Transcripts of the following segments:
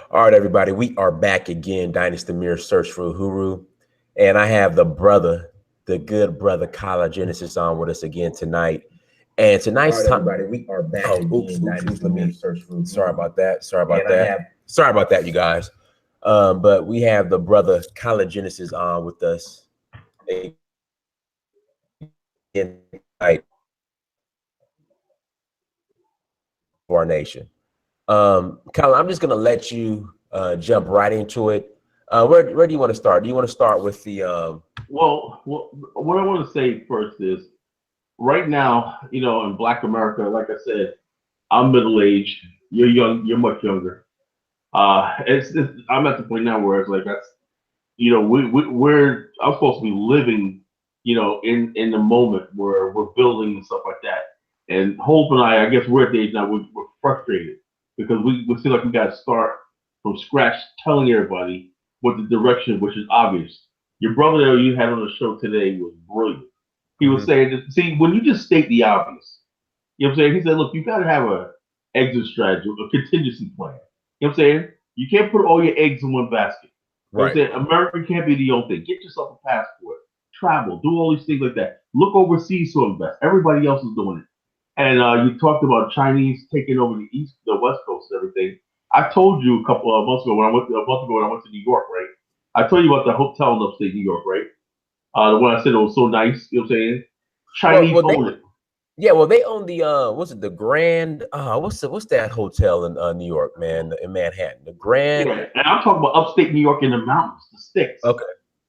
All right, everybody, we are back again. Dynasty Mirror Search for Uhuru. And I have the good brother, Kyla Genesis, on with us again tonight. And tonight's everybody, we are back again. Let me. Sorry about that. Sorry about that, you guys. But we have the brother, Kyla Genesis, on with us again tonight for our nation. Kyla, I'm just gonna let you jump right into it. Where do you want to start? Do you want to start with the Well, what I want to say first is right now, in Black America, like I said, I'm middle aged. You're young. You're much younger. I'm at the point now where it's like that's, we're I'm supposed to be living, in the moment where we're building and stuff like that. And Hope and I guess we're at the age now we're frustrated because we feel like we got to start from scratch, telling everybody what the direction, which is obvious. Your brother that you had on the show today was brilliant. He was saying, see, when you just state the obvious, you know what I'm saying? He said, look, you got to have a exit strategy, a contingency plan. You know what I'm saying? You can't put all your eggs in one basket. You know what I'm saying? America can't be the only thing. Get yourself a passport, travel, do all these things like that. Look overseas to invest. Everybody else is doing it. And you talked about Chinese taking over the West Coast and everything. I told you a couple of months ago when I went to New York, right? I told you about the hotel in upstate New York, right? The one I said it was so nice. You know what I'm saying? Chinese own it. Yeah, well, they own the what's it, the Grand? What's that hotel in New York, man, in Manhattan? The Grand. Yeah, and I'm talking about upstate New York in the mountains, the sticks. Okay.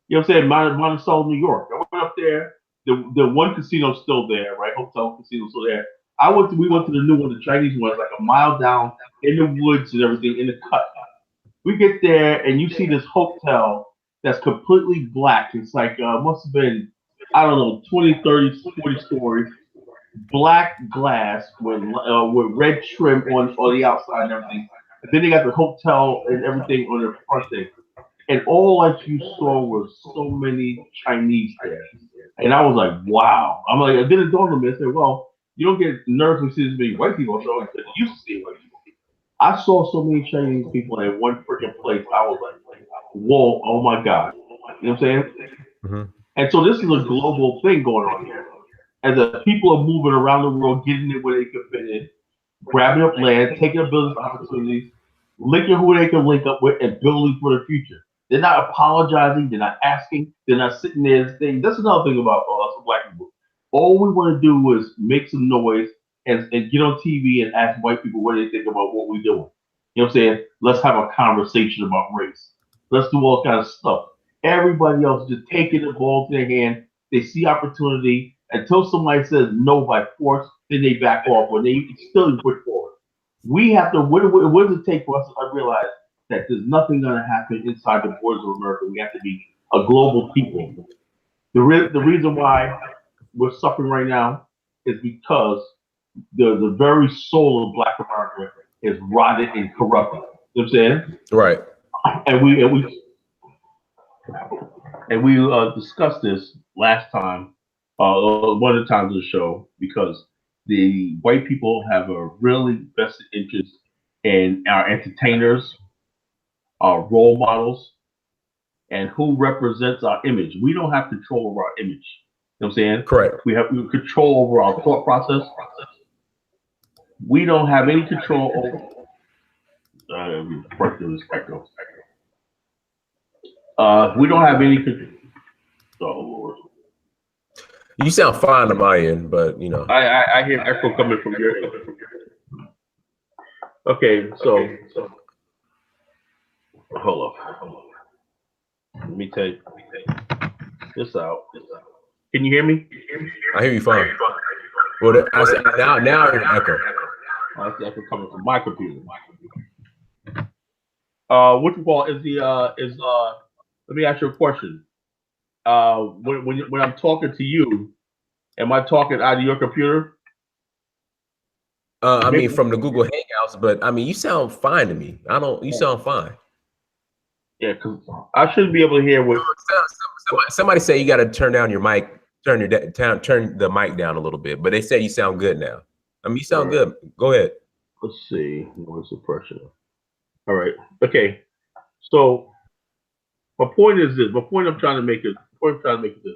You know what I'm saying? Monticello, New York. I went up there. The one casino's still there, right? Hotel casino's still there. We went to the new one, the Chinese one, like a mile down in the woods and everything in the cut. We get there and you see this hotel that's completely black. It's like must have been, I don't know, 20, 30, 40 stories, black glass with red trim on the outside and everything. And then they got the hotel and everything on the front thing. And all that you saw was so many Chinese there. And I was like, wow. I'm like, I didn't dawn on me. I said, well, you don't get nervous when you see this many white people. So I used to see white people. I saw so many Chinese people in one freaking place. I was like, whoa, oh my God. You know what I'm saying? Mm-hmm. And so this is a global thing going on here. As the people are moving around the world, getting it where they can fit in, grabbing up land, taking up business opportunities, linking who they can link up with, and building for the future. They're not apologizing. They're not asking. They're not sitting there saying, that's another thing about us black people. All we want to do is make some noise and get on TV and ask white people what they think about what we're doing. You know what I'm saying? Let's have a conversation about race. Let's do all kinds of stuff. Everybody else just taking the ball to their hand. They see opportunity until somebody says no by force, then they back off when they still push forward. We have to, what does it take for us to realize that there's nothing going to happen inside the borders of America? We have to be a global people. The reason why we're suffering right now is because the very soul of Black America is rotted and corrupted. You know what I'm saying? Right. And we discussed this last time, one of the times of the show, because the white people have a really vested interest in our entertainers, our role models, and who represents our image. We don't have control over our image. You know what I'm saying? Correct. We have control over our thought process. We don't have any control over. We don't have any control. Oh Lord. You sound fine on my end, but you know. I hear echo coming from your end. Okay, so hold up. Let me take this out. Can you hear me? I hear you fine. Well, I said, now I hear echo. That's echo coming from my computer. What you call is let me ask you a question. When I'm talking to you, am I talking out of your computer? I mean, from the Google Hangouts, but I mean, you sound fine to me. You sound fine. Yeah, because I shouldn't be able to hear what. Somebody say you got to turn down your mic, turn the mic down a little bit, but they say you sound good now. I mean, you sound good. Go ahead. Let's see. Noise suppression. All right. Okay. So my point is this. My point I'm trying to make is. The point I'm trying to make is this.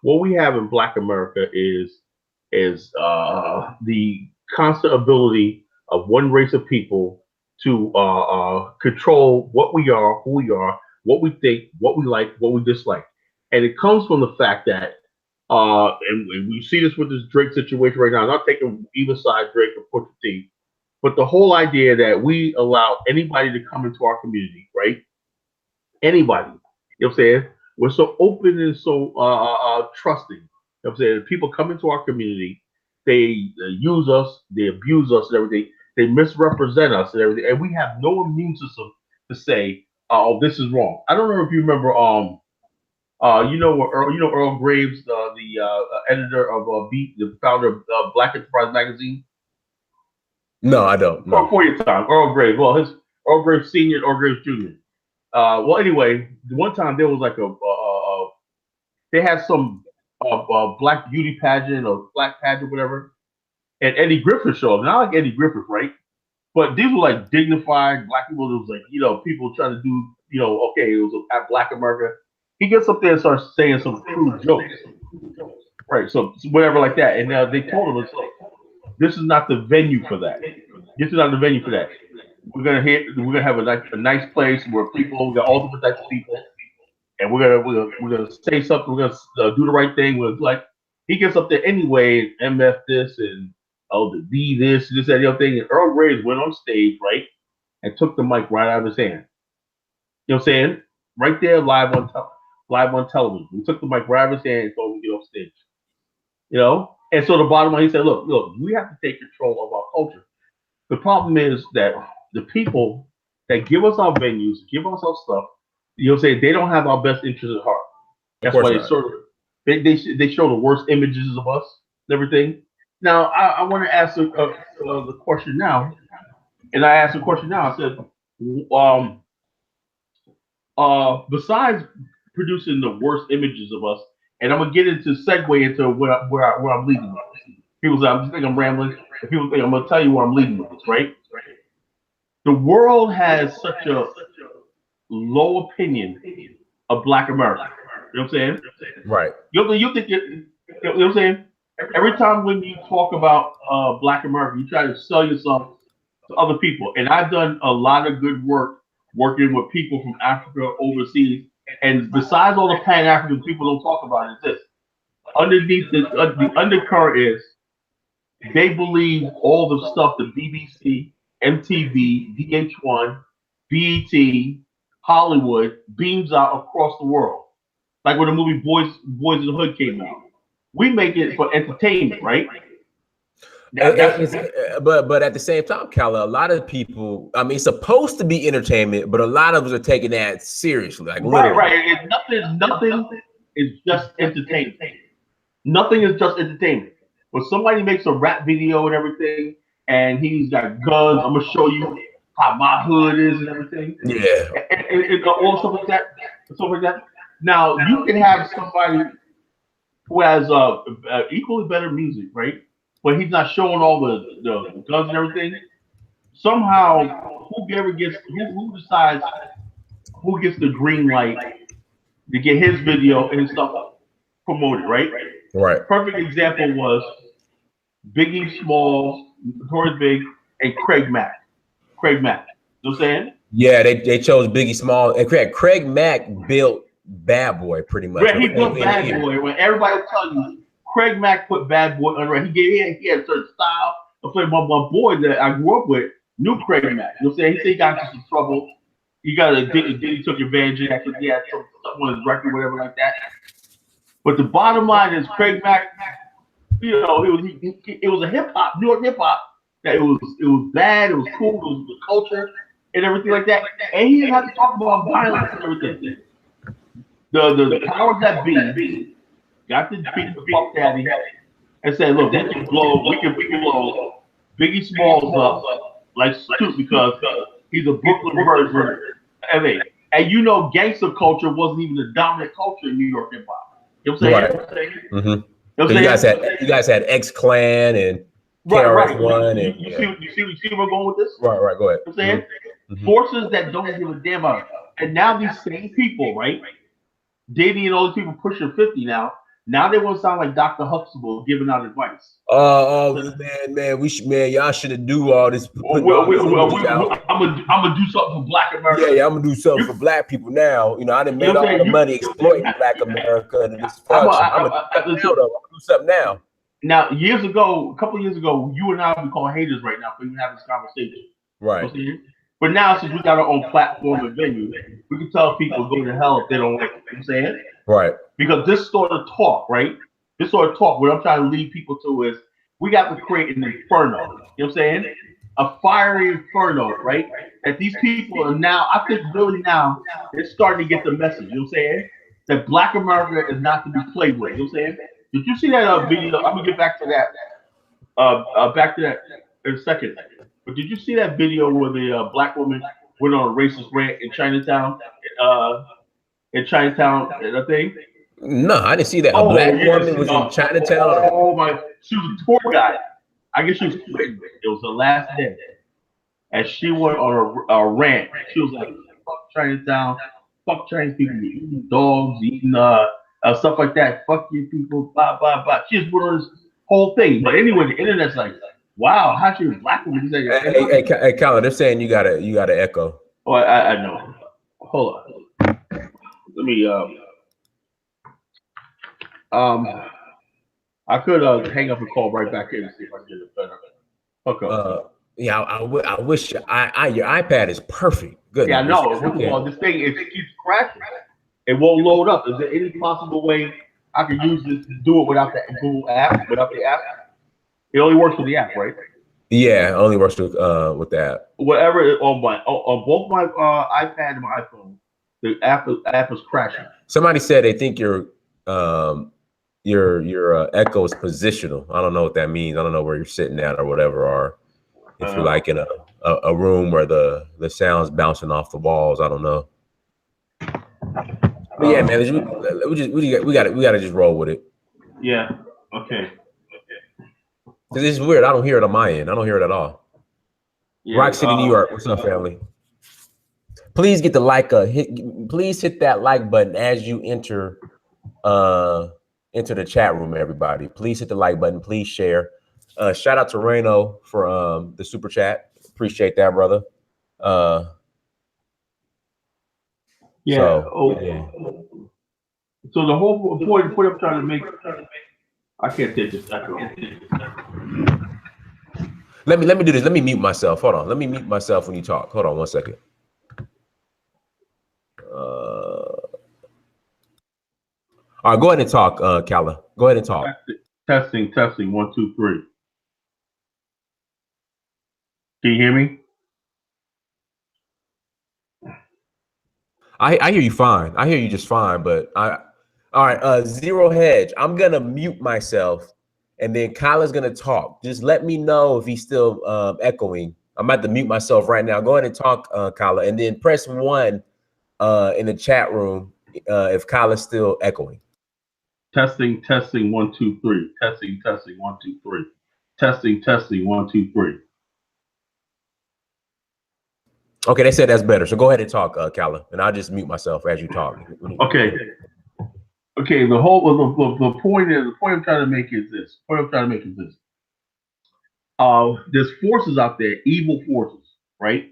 What we have in Black America is the constant ability of one race of people to control what we are, who we are, what we think, what we like, what we dislike, and it comes from the fact that and we see this with this Drake situation right now. I'm not taking either side, Drake or Pusha T, but the whole idea that we allow anybody to come into our community, right? Anybody. You know what I'm saying? We're so open and so trusting. You know what I'm saying? People come into our community, they use us, they abuse us and everything, they misrepresent us and everything, and we have no immune system to say, "Oh, this is wrong." I don't know if you remember, Earl Graves, the editor of Beat, the founder of Black Enterprise magazine. No, I don't. No. For your time, Earl Graves. Well, his Earl Graves Senior, Earl Graves Junior. Well, anyway, one time there was like they had some black beauty pageant or black pageant, whatever, and Eddie Griffith showed up. Not like Eddie Griffith, right? But these were like dignified black people. It was like, people trying to do, okay, it was at Black America. He gets up there and starts saying some crude jokes, right? So whatever like that. And they told him, it's like, this is not the venue for that. This is not the venue for that. We're gonna have a nice place where we got all different types of people, and we're gonna say something. We're gonna do the right thing. We're like, he gets up there anyway, and MF this and the D this that the other thing. And Earl Graves went on stage, right, and took the mic right out of his hand. You know what I'm saying? Right there, live on television. He took the mic right out of his hand and told him to get off stage. And so the bottom line, he said, look, we have to take control of our culture. The problem is that the people that give us our venues, give us our stuff, they don't have our best interests at heart. That's why they show the worst images of us and everything. Now, I want to ask the question now, and I asked the question now. I said, besides producing the worst images of us, and I'm gonna get into segue into where I'm leading with this. People say, I just think I'm rambling. And people think I'm gonna tell you where I'm leading with this, right? The world has such a low opinion of Black America. You know what I'm saying? Right. You think you know what I'm saying? Every time when you talk about Black America, you try to sell yourself to other people. And I've done a lot of good work working with people from Africa overseas. And besides all the Pan-African people don't talk about is this. Underneath the undercurrent is they believe all the stuff the BBC, MTV, VH1, BET, Hollywood beams out across the world. Like when the movie Boys in the Hood came out. We make it for entertainment, right? But at the same time, Kala, a lot of people, I mean, it's supposed to be entertainment, but a lot of us are taking that seriously. Like literally. Right. Nothing is just entertainment. Nothing is just entertainment. When somebody makes a rap video and everything, and he's got guns, I'm gonna show you how my hood is and everything. Yeah. And all stuff like that. Now you can have somebody who has equally better music, right? But he's not showing all the guns and everything. Somehow, who decides who gets the green light to get his video and his stuff promoted, right? Right. Perfect example was Biggie Smalls, Notorious Big, and Craig Mack. You know what I'm saying? Yeah, they chose Biggie Smalls. And Craig Mack built Bad Boy pretty much. He built Bad Boy. When everybody will tell you, Craig Mack put Bad Boy under. He had a certain style. My boy that I grew up with knew Craig Mack. You know what I'm saying? He got into some trouble. He took advantage of that because he had something on his record, whatever like that. But the bottom line is Craig Mack, it was a hip hop, New York hip hop, that it was bad, it was cool, it was the culture and everything like that. And he didn't have to talk about violence and everything. The powers that be got to beat the Puff Daddy and said, look, we can blow Biggie Smalls up like Scoop because he's a Brooklyn version of LA. And gangster culture wasn't even the dominant culture in New York hip hop. You know what I'm saying? Right. Mm-hmm. So you guys had X-Clan and KRS-One. You see where I'm going with this? Right. Go ahead. You know what I'm saying? Forces that don't give a damn about it. And now these same people, right? Diddy and all these people pushing 50 now. Now they want to sound like Dr. Huxtable giving out advice. Man, y'all should do all this. Putting all these images out. I'm gonna do something for Black America. Yeah, I'm gonna do something for Black people now. I done made all the money exploiting Black America and this function. I'm gonna do something now. Now, a couple of years ago, you and I would be calling haters right now for even having this conversation. Right. But now, since we got our own platform and venue, we can tell people go to hell if they don't like it. You know what I'm saying? Right. Because this sort of talk, right? This sort of talk, what I'm trying to lead people to is we got to create an inferno. You know what I'm saying? A fiery inferno, right? That these people are now, I think really now, they're starting to get the message. You know what I'm saying? That Black America is not to be played with. You know what I'm saying? Did you see that video? I'm gonna get back to that. Back to that in a second. But did you see that video where the Black woman went on a racist rant in Chinatown? I think. No, I didn't see that. A Black woman was in Chinatown. Oh my! She was a tour guide. I guess she was quitting. It was the last day, and she went on a rant. She was like, "Fuck Chinatown, fuck Chinese people, eating dogs, eating stuff like that. Fuck you people, blah blah blah." She just went on this whole thing. But anyway, the internet's like, "Wow, how she a Black woman?" Hey, Colin, they're saying you gotta echo. Oh, I know. Hold on. Let me I could hang up and call right back in and see if I can get it better. Okay. Yeah, I wish your iPad is perfect. Good. Yeah, no. Well, this thing it keeps crashing. It won't load up. Is there any possible way I could use this to do it without the Google app? Without the app? It only works with the app, right? Yeah, it only works with the app. Whatever on both my iPad and my iPhone, the app is crashing. Somebody said they think your echo is positional. I don't know what that means. I don't know where you're sitting at or whatever, or if you're like in a room where the sound's bouncing off the walls. I don't know. But yeah, man, we gotta just roll with it. Yeah. Okay. Cause this is weird. I don't hear it on my end. I don't hear it at all. Yeah, Rock City, New York. What's up, family? Please get the please hit that like button as you enter the chat room, everybody. Please hit the like button. Please share. Shout out to Reno for the super chat. Appreciate that, brother. Yeah. So the whole point I'm trying to make, I can't take this echo. Let me do this. Let me mute myself. Hold on. Let me mute myself when you talk. Hold on 1 second. All right, go ahead and talk, Kala. Go ahead and talk. Testing. 1, 2, 3. Can you hear me? I hear you fine. I hear you just fine. But all right. Zero Hedge. I'm gonna mute myself, and then Kala's gonna talk. Just let me know if he's still echoing. I'm about to mute myself right now. Go ahead and talk, Kala, and then press 1 in the chat room if Kala's still echoing. Testing 1, 2, 3. Testing 1, 2, 3. Testing 1, 2, 3. Okay, they said that's better. So go ahead and talk, Kala, and I'll just mute myself as you talk. Okay. The point I'm trying to make is this. There's forces out there, evil forces, right?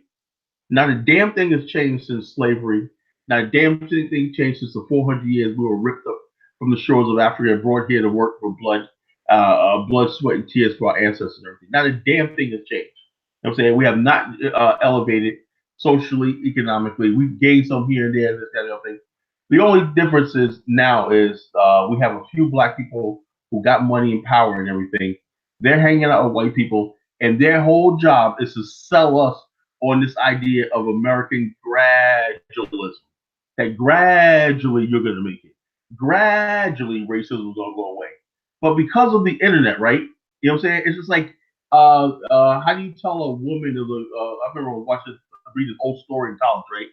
Not a damn thing has changed since slavery. Not a damn thing changed since the 400 years we were ripped up from the shores of Africa and brought here to work for blood, sweat, and tears for our ancestors and everything. Not a damn thing has changed. You know what I'm saying? We have not elevated socially, economically. We've gained some here and there, this, that, and the other thing. The only difference is now is we have a few Black people who got money and power and everything. They're hanging out with white people, and their whole job is to sell us on this idea of American gradualism. That gradually you're going to make it. Gradually racism is going to go away. But because of the internet, right? You know what I'm saying? It's just like, how do you tell a woman? I remember reading an old story in college, right?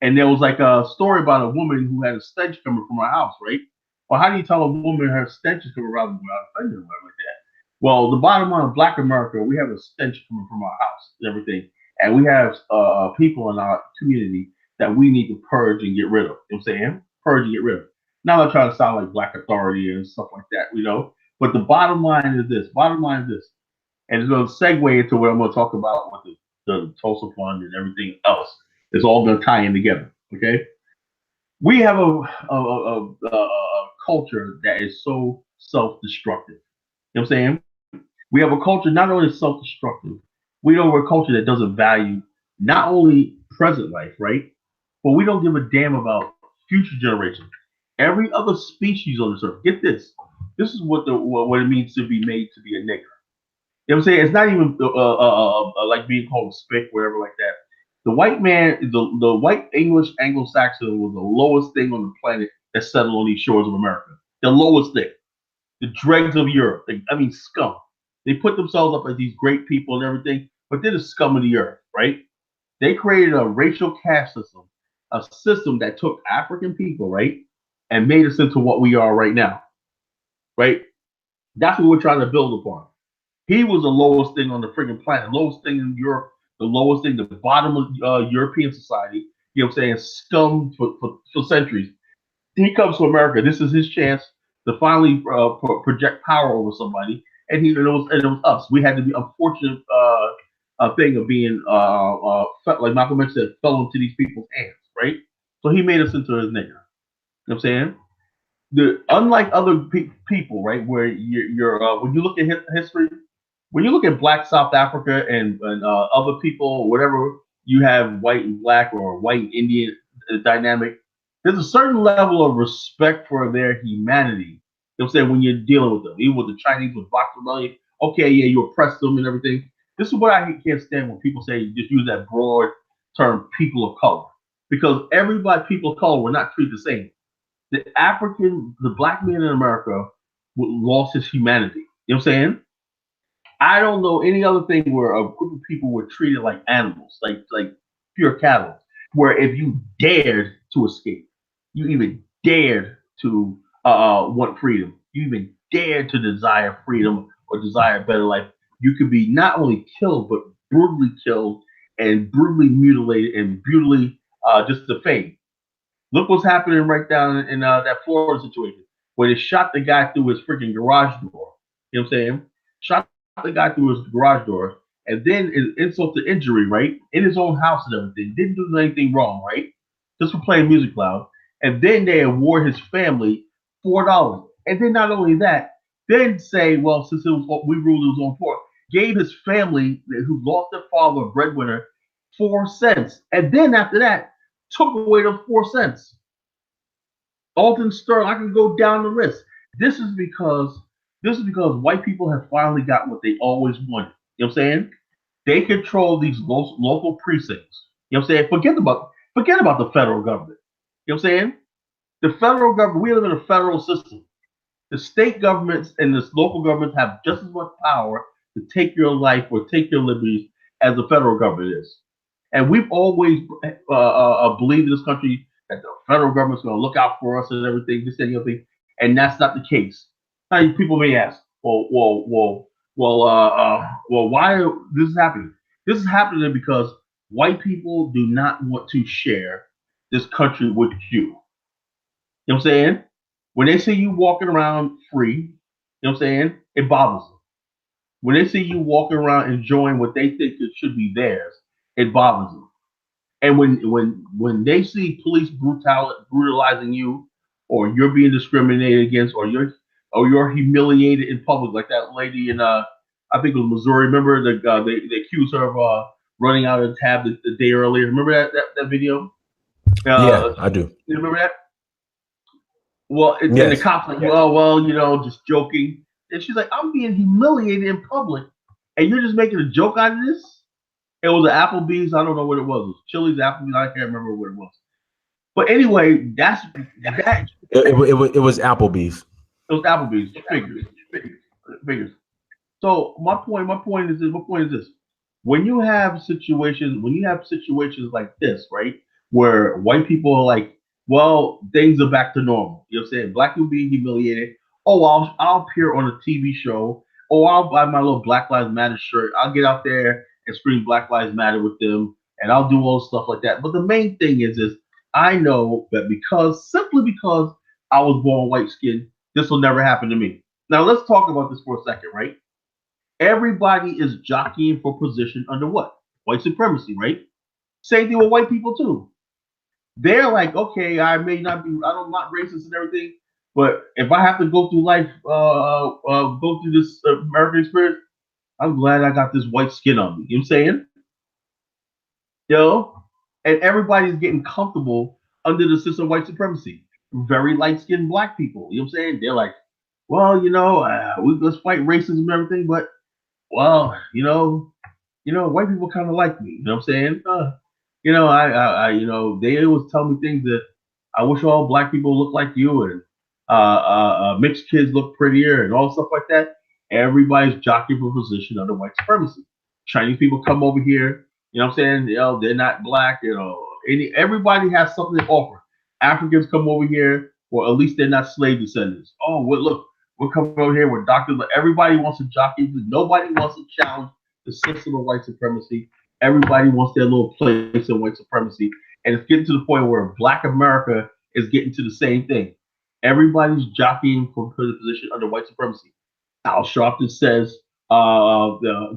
And there was like a story about a woman who had a stench coming from her house, right? Well, how do you tell a woman her stench is coming around like that? Well, the bottom line of Black America, we have a stench coming from our house and everything. and we have people in our community that we need to purge and get rid of. You know what I'm saying? Purge and get rid of. Now I'm not trying to sound like black authority and stuff like that, you know. But the bottom line is this. Bottom line is this, and it's going to segue into what I'm going to talk about with the Tulsa Fund and everything else. It's all going to tie in together. Okay, we have a culture that is so self-destructive. You know what I'm saying? We have a culture not only self-destructive, we know we're a culture that doesn't value not only present life, right? But we don't give a damn about future generations. Every other species on this earth, get this. This is what it means to be made to be a nigger. You know what I'm saying? It's not even like being called a spick, whatever like that. The white man, the white English Anglo-Saxon was the lowest thing on the planet that settled on these shores of America. The lowest thing. The dregs of Europe. I mean, scum. They put themselves up as these great people and everything, but they're the scum of the earth, right? They created a racial caste system, a system that took African people, right, and made us into what we are right now, right? That's what we're trying to build upon. He was the lowest thing on the freaking planet, lowest thing in Europe, the lowest thing, the bottom of European society. You know what I'm saying? Scum for centuries. He comes to America. This is his chance to finally project power over somebody, and it was us. We had to be unfortunate thing of being like Malcolm X said, fell into these people's hands, right? So he made us into his nigger. You know what I'm saying? Unlike other people, right, where you're when you look at history, when you look at Black South Africa and other people, whatever, you have white and black or white and Indian dynamic. There's a certain level of respect for their humanity. You know what I'm saying, when you're dealing with them, even with the Chinese with Box Rebellion, okay, yeah, you oppress them and everything. This is what I can't stand when people say just use that broad term, people of color, because everybody, people of color, were not treated the same. The black man in America lost his humanity. You know what I'm saying? I don't know any other thing where a group of people were treated like animals, like pure cattle, where if you dared to escape, you even dared to want freedom, you even dared to desire freedom or desire a better life, you could be not only killed but brutally killed and brutally mutilated and brutally just defamed. Look what's happening right down in that Florida situation where they shot the guy through his freaking garage door. You know what I'm saying? Shot the guy through his garage door, and then insult to injury, right? In his own house and everything. Didn't do anything wrong, right? Just for playing music loud. And then they award his family $4. And then not only that, then say, well, since we ruled it was on four, gave his family who lost their father, breadwinner, 4 cents. And then after that, took away those 4 cents. Alton Sterling, I can go down the list. This is because white people have finally got what they always wanted. You know what I'm saying? They control these local precincts. You know what I'm saying? Forget about the federal government. You know what I'm saying? The federal government, we live in a federal system. The state governments and the local governments have just as much power to take your life or take your liberties as the federal government is. And we've always believed in this country that the federal government's going to look out for us and everything, this and the other thing, and that's not the case. Now, people may ask, why this is happening? This is happening because white people do not want to share this country with you. You know what I'm saying? When they see you walking around free, you know what I'm saying? It bothers them. When they see you walking around enjoying what they think it should be theirs, it bothers them. And when they see police brutalizing you, or you're being discriminated against, or you're humiliated in public, like that lady in I think it was Missouri. Remember they accused her of running out of the tab the day earlier. Remember that video? Yeah, I do. You remember that? Well, and the Yes. cops like, well, just joking. And she's like, I'm being humiliated in public, and you're just making a joke out of this. It was an Applebee's. I don't know what it was. It was Chili's, Applebee's. I can't remember what it was. But anyway, that. It was Applebee's. It was Applebee's. Figures. So my point is this: when you have situations like this, right, where white people are like, well, things are back to normal. You know what I'm saying? Black people being humiliated. Oh, I'll appear on a TV show. Oh, I'll buy my little Black Lives Matter shirt. I'll get out there and scream Black Lives Matter with them, and I'll do all stuff like that. But the main thing is I know that simply because I was born white skinned, this will never happen to me. Now let's talk about this for a second, right? Everybody is jockeying for position under what? White supremacy, right? Same thing with white people too. They're like, okay, I may not be, I'm not racist and everything, but if I have to go through life, go through this American experience, I'm glad I got this white skin on me. You know what I'm saying? You know? And everybody's getting comfortable under the system of white supremacy. Very light skinned black people. You know what I'm saying? They're like, well, let's fight racism and everything, but well, white people kind of like me. You know what I'm saying? They always tell me things that I wish all black people look like you, and mixed kids look prettier, and all stuff like that. Everybody's jockeying for position under white supremacy. Chinese people come over here. You know what I'm saying? They're not black. Everybody has something to offer. Africans come over here, or at least they're not slave descendants. Oh, well, look, we're coming over here with doctors. Everybody wants to jockey. Nobody wants to challenge the system of white supremacy. Everybody wants their little place in white supremacy. And it's getting to the point where Black America is getting to the same thing. Everybody's jockeying for the position under white supremacy. Al Sharpton says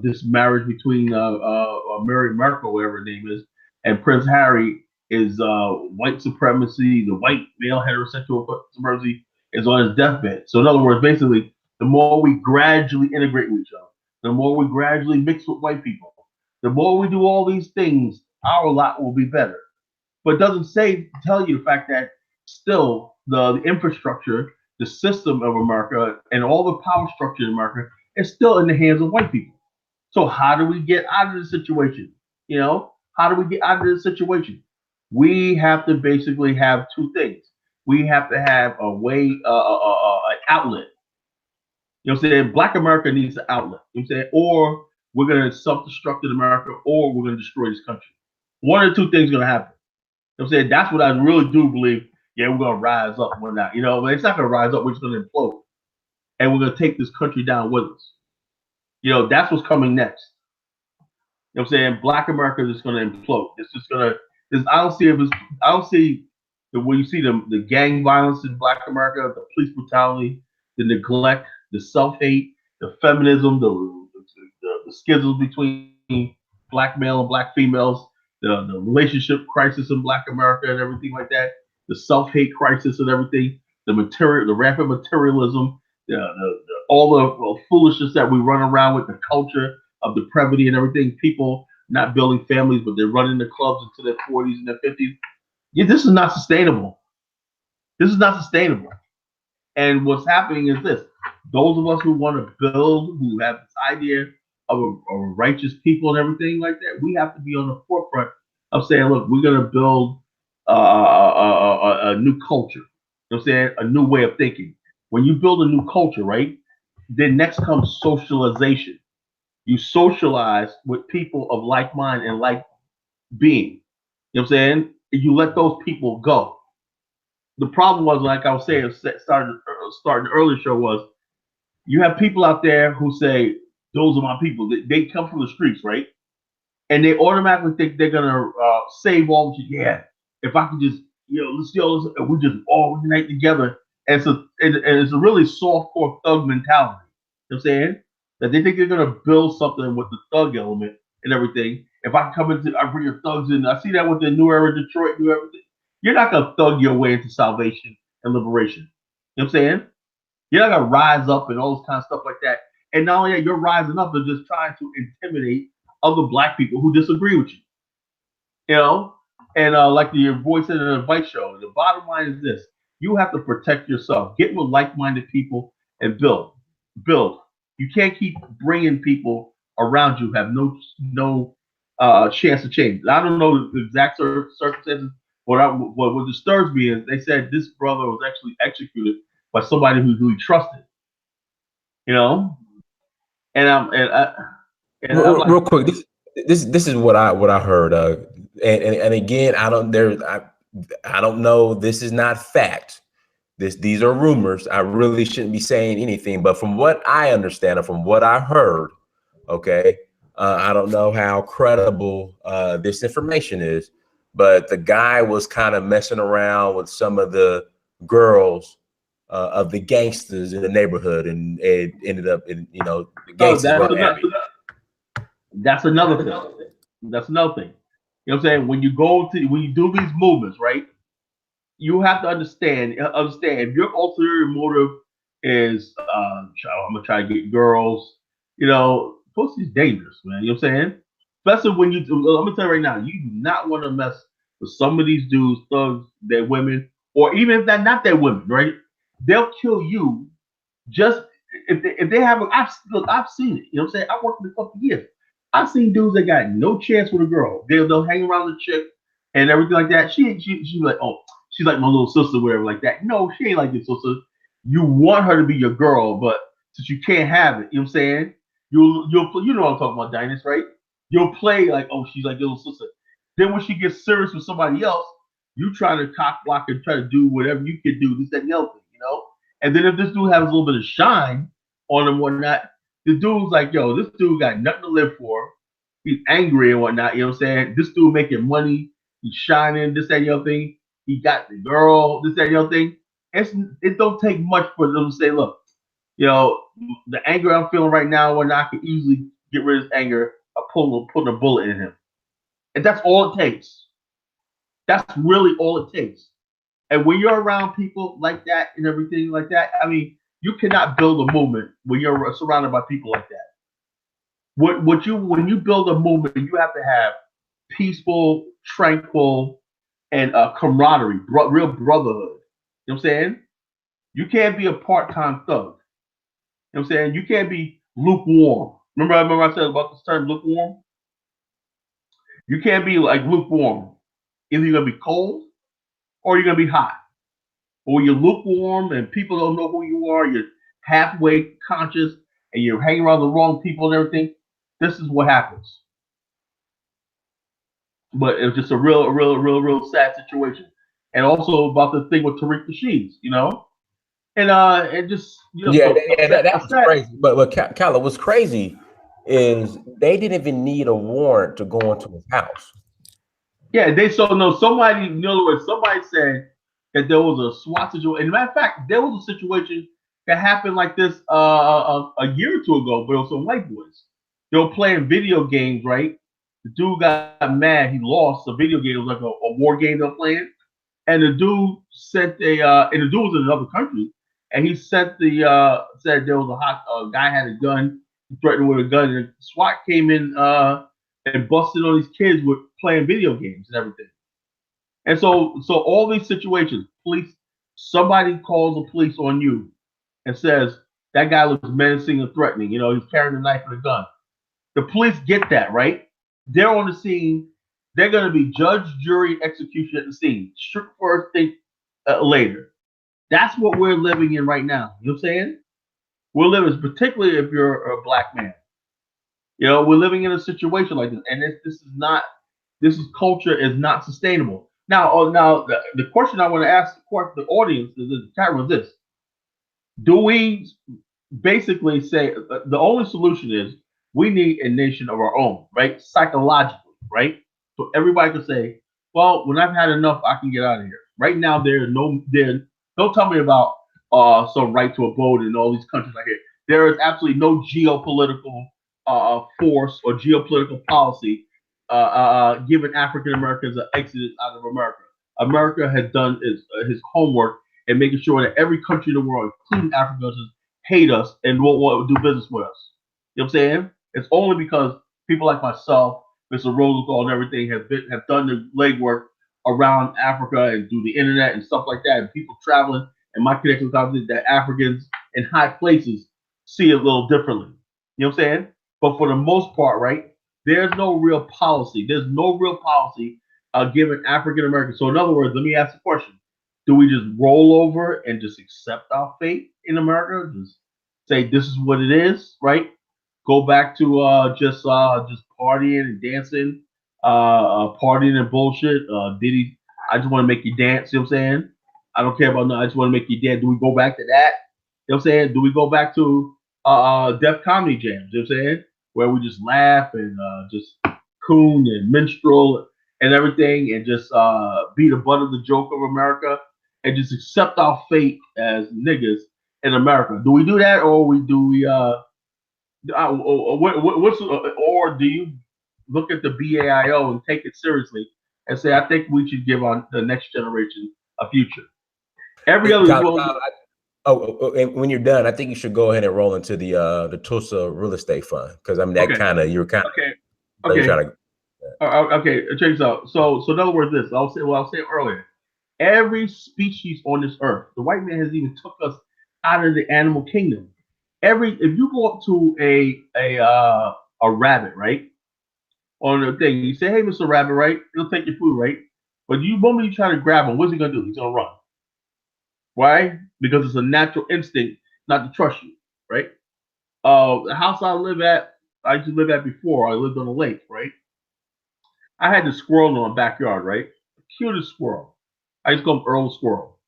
this marriage between Mary Merkel, whatever her name is, and Prince Harry is white supremacy. The white male heterosexual supremacy is on his deathbed. So in other words, basically, the more we gradually integrate with each other, the more we gradually mix with white people, the more we do all these things, our lot will be better. But it doesn't tell you the fact that still the infrastructure, the system of America, and all the power structure in America is still in the hands of white people. So how do we get out of the situation? How do we get out of this situation? We have to basically have two things. We have to have a way, an outlet. You know what I'm saying? Black America needs an outlet. You know what I'm saying? Or we're going to self-destruct in America, or we're going to destroy this country. One of the two things is going to happen. You know what I'm saying? That's what I really do believe. Yeah, we're going to rise up one night. But it's not going to rise up. We're just going to implode. And we're going to take this country down with us. That's what's coming next. You know what I'm saying? Black America is going to implode. It's just going to. I don't see when you see the gang violence in Black America, the police brutality, the neglect, the self-hate, the feminism, the schisms between Black male and Black females, the relationship crisis in Black America and everything like that, the self-hate crisis and everything, the rampant materialism, all the foolishness that we run around with, the culture of depravity and everything, people not building families, but they're running the clubs into their 40s and their 50s. Yeah, this is not sustainable. This is not sustainable. And what's happening is this. Those of us who want to build, who have this idea of a righteous people and everything like that, we have to be on the forefront of saying, look, we're going to build a new culture. You know what I'm saying? A new way of thinking. When you build a new culture, right, then next comes socialization. You socialize with people of like mind and like being. You know what I'm saying? You let those people go. The problem was, like I was saying, starting the earlier show, was you have people out there who say, those are my people. They come from the streets, right? And they automatically think they're going to save all the, yeah, if I can just, let's see all this, we just all unite together. And it's a really soft-core thug mentality. You know what I'm saying? That they think they're going to build something with the thug element and everything. If I bring your thugs in. I see that with the New Era Detroit, New Everything. You're not going to thug your way into salvation and liberation. You know what I'm saying? You're not going to rise up and all this kind of stuff like that. And not only that, you're rising up and just trying to intimidate other Black people who disagree with you. And like your boy said in the Advice Show, the bottom line is this. You have to protect yourself. Get with like-minded people and build. You can't keep bringing people around you who have no chance to change. I don't know the exact circumstances. What disturbs me is they said this brother was actually executed by somebody who he trusted. And I'm like, real quick, this is what I heard. And again, I don't know. This is not fact. These are rumors. I really shouldn't be saying anything. But from what I understand and from what I heard, okay, I don't know how credible this information is, but the guy was kind of messing around with some of the girls of the gangsters in the neighborhood, and it ended up in, you know, the Oh, gangsters weren't happy. that's another thing. That's another thing. You know what I'm saying? When you do these movements, right? You have to understand if your ulterior motive is I'm gonna try to get girls, you know, pussy's dangerous, man. You know what I'm saying? Especially when I'm gonna tell you right now, you do not want to mess with some of these dudes, thugs, that women, or even if they're not their women, right? They'll kill you just if they have I've seen it. You know what I'm saying? I worked for a couple of years. I've seen dudes that got no chance with a girl. They'll hang around the chick and everything like that. She's like, oh, she's like my little sister, whatever, like that. No, she ain't like your sister. You want her to be your girl, but since you can't have it, you know what I'm saying? You know what I'm talking about, Dynas, right? You'll play like, oh, she's like your little sister. Then when she gets serious with somebody else, you try to cock block and try to do whatever you can do, this, that, and the other thing, you know? And then if this dude has a little bit of shine on him, whatnot, the dude's like, yo, this dude got nothing to live for. He's angry and whatnot. You know what I'm saying? This dude making money. He's shining. This, that, and the other thing. He got the girl. This, that, and the other thing. It don't take much for them to say, look, you know, the anger I'm feeling right now, when I can easily get rid of his anger, I putting a bullet in him. And that's all it takes. That's really all it takes. And when you're around people like that and everything like that, I mean, you cannot build a movement when you're surrounded by people like that. When you build a movement, you have to have peaceful, tranquil, and camaraderie, real brotherhood. You know what I'm saying? You can't be a part-time thug. You know what I'm saying? You can't be lukewarm. Remember I said about this term lukewarm? You can't be like lukewarm. Either you're gonna be cold or you're gonna be hot. Or you're lukewarm and people don't know who you are, you're halfway conscious and you're hanging around the wrong people and everything. This is what happens. But it was just a real sad situation. And also about the thing with Tariq Nasheed, you know? And just, you know, Yeah, so that was crazy. But Kyla, what's crazy is they didn't even need a warrant to go into his house. yeah, they so no somebody, in other words, somebody said that there was a SWAT situation. And matter of fact, there was a situation that happened like this a year or two ago, but it was some white boys. They were playing video games, right? The dude got mad, he lost the video game. It was like a war game they were playing. And the dude sent and the dude was in another country, and he sent said there was a guy had a gun, threatened with a gun, and SWAT came in and busted all these kids with playing video games and everything. And so all these situations, somebody calls the police on you and says that guy looks menacing and threatening. You know, he's carrying a knife and a gun. The police get that, right? They're on the scene. They're going to be judge, jury, execution at the scene. Shoot first, think later. That's what we're living in right now. You know what I'm saying? We're living, particularly if you're a black man. You know, we're living in a situation like this, and this culture is not sustainable. Now, the question I want to ask the audience is this: do we basically say the only solution is we need a nation of our own, right? Psychologically, right? So everybody can say, well, when I've had enough, I can get out of here. Right now, don't tell me about some right to a vote in all these countries like here. There is absolutely no geopolitical force or geopolitical policy giving African Americans an exodus out of America. America has done his homework and making sure that every country in the world, including Africa, hate us and won't want to do business with us. You know what I'm saying? It's only because people like myself, Mr. Rosenthal, and everything have done the legwork around Africa and through the internet and stuff like that, and people traveling and my connections obviously that Africans in high places see it a little differently. You know what I'm saying? But for the most part, right, there's no real policy. There's no real policy given African Americans. So in other words, let me ask the question: do we just roll over and just accept our fate in America? Just say this is what it is, right? Go back to just partying and dancing, partying and bullshit. Diddy, I just want to make you dance. You know what I'm saying? I don't care about nothing. I just want to make you dance. Do we go back to that? You know what I'm saying? Do we go back to Def Comedy Jams? You know what I'm saying? where we just laugh and just coon and minstrel and everything, and just be the butt of the joke of America, and just accept our fate as niggas in America? Do we do that, or we do we what's or do you look at the BAIO and take it seriously and say, I think we should give on the next generation a future? Every other and when you're done, I think you should go ahead and roll into the Tulsa real estate fund, because I mean that you're kind of okay. Okay, check this out. So in other words, this I'll say it earlier. Every species on this earth, the white man has even took us out of the animal kingdom. If you go up to a rabbit, right, on the thing, you say, "Hey, Mr. Rabbit," right? He'll take your food, right? But the moment you try to grab him, what's he gonna do? He's gonna run. Why? Because it's a natural instinct not to trust you, right? The house I used to live at before, I lived on a lake, right? I had this squirrel in my backyard, right? The cutest squirrel. I used to call him Earl Squirrel,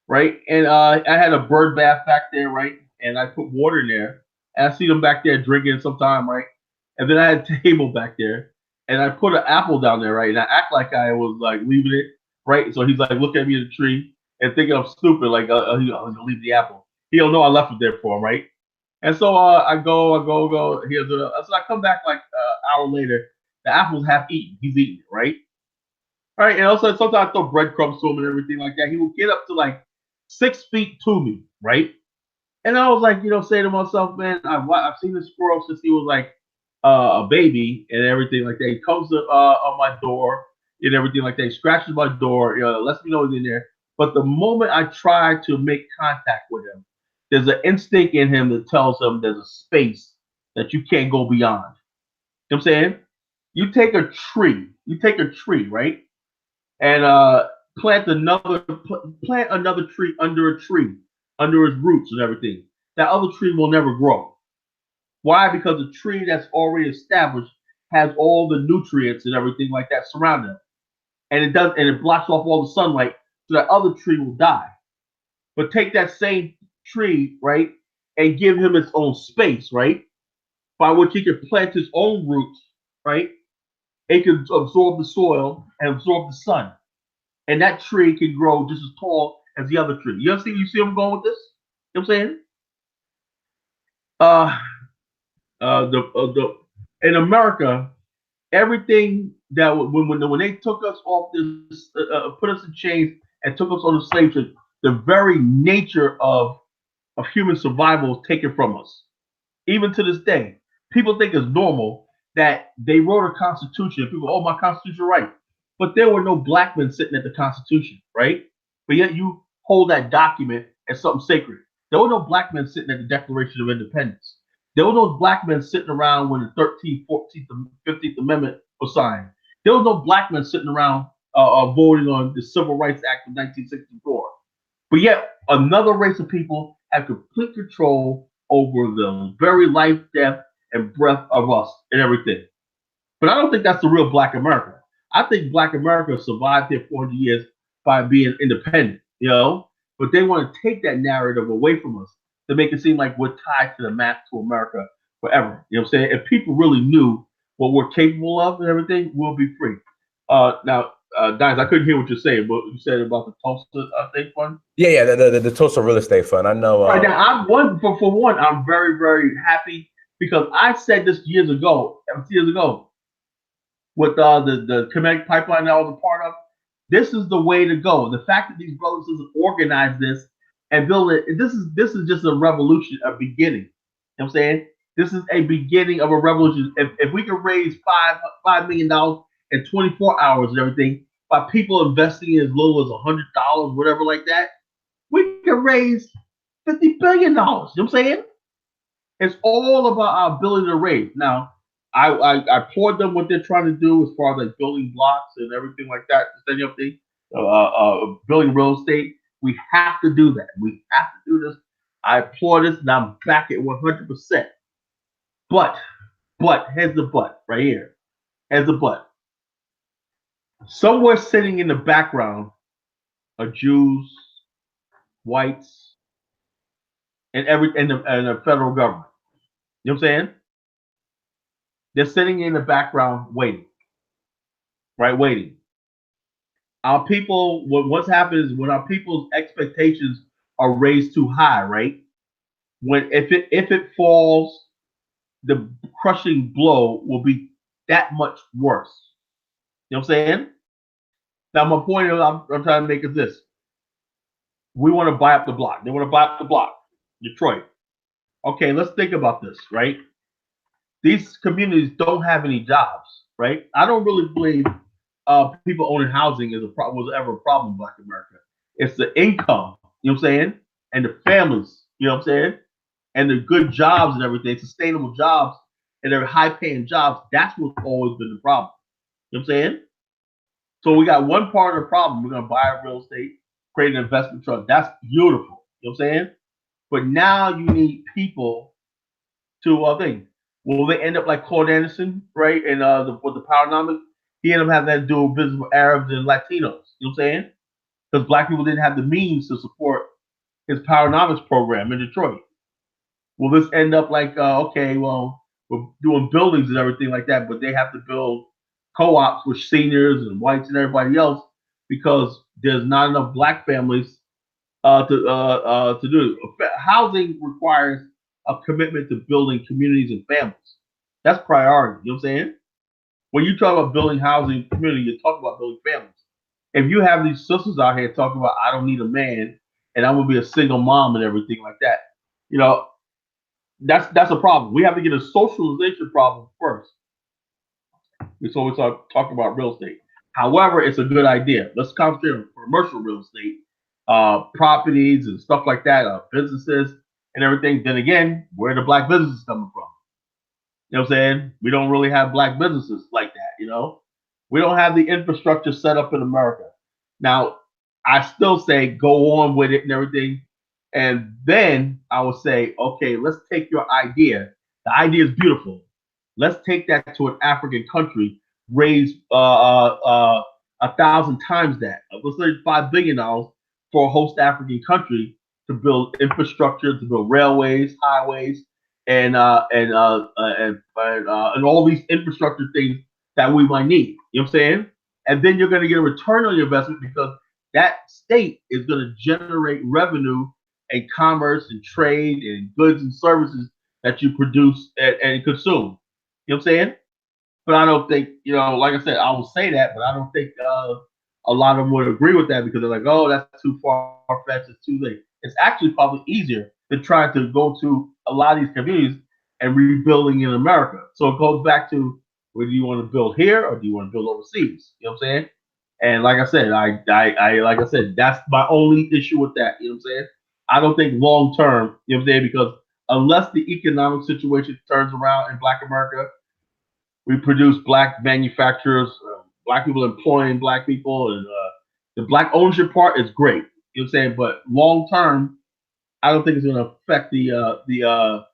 right? And I had a bird bath back there, right? And I put water in there, and I see them back there drinking sometime, right? And then I had a table back there, and I put an apple down there, right? And I act like I was like leaving it, right? So he's like looking at me in the tree and thinking I'm stupid, like I'm gonna leave the apple. He don't know I left it there for him, right? And so I go. So I come back like an hour later. The apple's half eaten. He's eating it, right? All right. And also sometimes I throw breadcrumbs to him and everything like that. He will get up to like 6 feet to me, right? And I was like, say to myself, man, I've seen this squirrel since he was like a baby and everything like that. He comes on my door and everything like that. He scratches my door, lets me know he's in there. But the moment I try to make contact with him, there's an instinct in him that tells him there's a space that you can't go beyond. You know what I'm saying? You take a tree, right? And plant another tree under its roots and everything. That other tree will never grow. Why? Because the tree that's already established has all the nutrients and everything like that surrounding it, and it blocks off all the sunlight, so that other tree will die. But take that same tree, right, and give him its own space, right, by which he can plant his own roots, right. It can absorb the soil and absorb the sun, and that tree can grow just as tall as the other tree. You see where I'm going with this? You know what I'm saying? Uh, the in America, everything that when they took us off this, put us in chains and took us on the slave ship, the very nature of human survival was taken from us. Even to this day, people think it's normal that they wrote a constitution. People, oh, my constitution, right? But there were no black men sitting at the Constitution, right? But yet you hold that document as something sacred. There were no black men sitting at the Declaration of Independence. There were no black men sitting around when the 13th, 14th, and 15th Amendment was signed. There was no black men sitting around voting on the Civil Rights Act of 1964. But yet another race of people have complete control over the very life, death, and breath of us and everything. But I don't think that's the real Black America. I think Black America survived here 400 years by being independent, But they want to take that narrative away from us to make it seem like we're tied to the map to America forever. You know what I'm saying? If people really knew what we're capable of and everything, we'll be free. Now, Dimes, I couldn't hear what you're saying, but you said about the Tulsa thing fund. Yeah, the Tulsa real estate fund. I know. Right now, for one, I'm very, very happy because I said this years ago, with the Connect pipeline that I was a part of. This is the way to go. The fact that these brothers organize this and build it, this is just a revolution, a beginning. You know what I'm saying? This is a beginning of a revolution. If we can raise $5 million in 24 hours and everything by people investing as little as $100, whatever like that, we can raise $50 billion. You know what I'm saying? It's all about our ability to raise. Now, I applaud them what they're trying to do as far as like building blocks and everything like that, building real estate. We have to do that. We have to do this. I applaud this, and I'm back at 100%. But here's the but right here. Here's the but. Somewhere sitting in the background are Jews, whites, and the federal government. You know what I'm saying? They're sitting in the background waiting, right? Waiting. Our people, what's happened is when our people's expectations are raised too high, right? When if it falls, the crushing blow will be that much worse. You know what I'm saying? Now my point I'm trying to make is this: we want to buy up the block. They want to buy up the block, Detroit. Okay, let's think about this, right? These communities don't have any jobs, right? I don't really believe people owning housing was ever a problem in Black America. It's the income, you know what I'm saying, and the families, you know what I'm saying, and the good jobs and everything, sustainable jobs, and they're high-paying jobs. That's what's always been the problem. You know what I'm saying? So we got one part of the problem. We're gonna buy real estate, create an investment trust. That's beautiful. You know what I'm saying? But now you need people to think. Will they end up like Claude Anderson, right? And with the Powernomics, he ended up having that dual business with Arabs and Latinos. You know what I'm saying? Because black people didn't have the means to support his Powernomics program in Detroit. Will this end up like okay, well, we're doing buildings and everything like that, but they have to build co-ops with seniors and whites and everybody else because there's not enough black families to do it. Housing requires a commitment to building communities and families. That's priority. You know what I'm saying? When you talk about building housing community, you talk about building families. If you have these sisters out here talking about I don't need a man and I'm gonna be a single mom and everything like that, you know, that's a problem. We have to get a socialization problem first before we start talking about real estate. However, it's a good idea. Let's concentrate on commercial real estate, properties and stuff like that, businesses and everything. Then again, where are the black businesses coming from? You know what I'm saying? We don't really have black businesses like that, you know? We don't have the infrastructure set up in America. Now, I still say go on with it and everything. And then I would say, okay, let's take your idea. The idea is beautiful. Let's take that to an African country, raise 1,000 times that. Let's say $5 billion for a host African country to build infrastructure, to build railways, highways, and all these infrastructure things that we might need. You know what I'm saying? And then you're going to get a return on your investment because that state is going to generate revenue and commerce and trade and goods and services that you produce and consume. You know what I'm saying? But I don't think, you know, like I said, I will say that, but I don't think a lot of them would agree with that because they're like, oh, that's too far fetched, it's too late. It's actually probably easier than trying to go to a lot of these communities and rebuilding in America. So it goes back to whether you want to build here or do you want to build overseas? You know what I'm saying? And like I said, like I said, that's my only issue with that. You know what I'm saying? I don't think long term, you know what I'm saying, because unless the economic situation turns around in Black America, we produce black manufacturers, black people employing black people, and the black ownership part is great. You know what I'm saying? But long term, I don't think it's going to affect the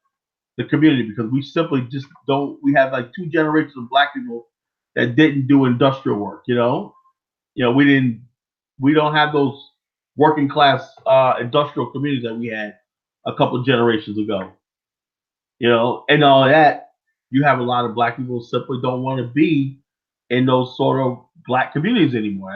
community because we simply just don't. We have like 2 generations of black people that didn't do industrial work. We didn't. We don't have those working class industrial communities that we had a couple of generations ago. And all that, you have a lot of black people simply don't want to be in those sort of black communities anymore.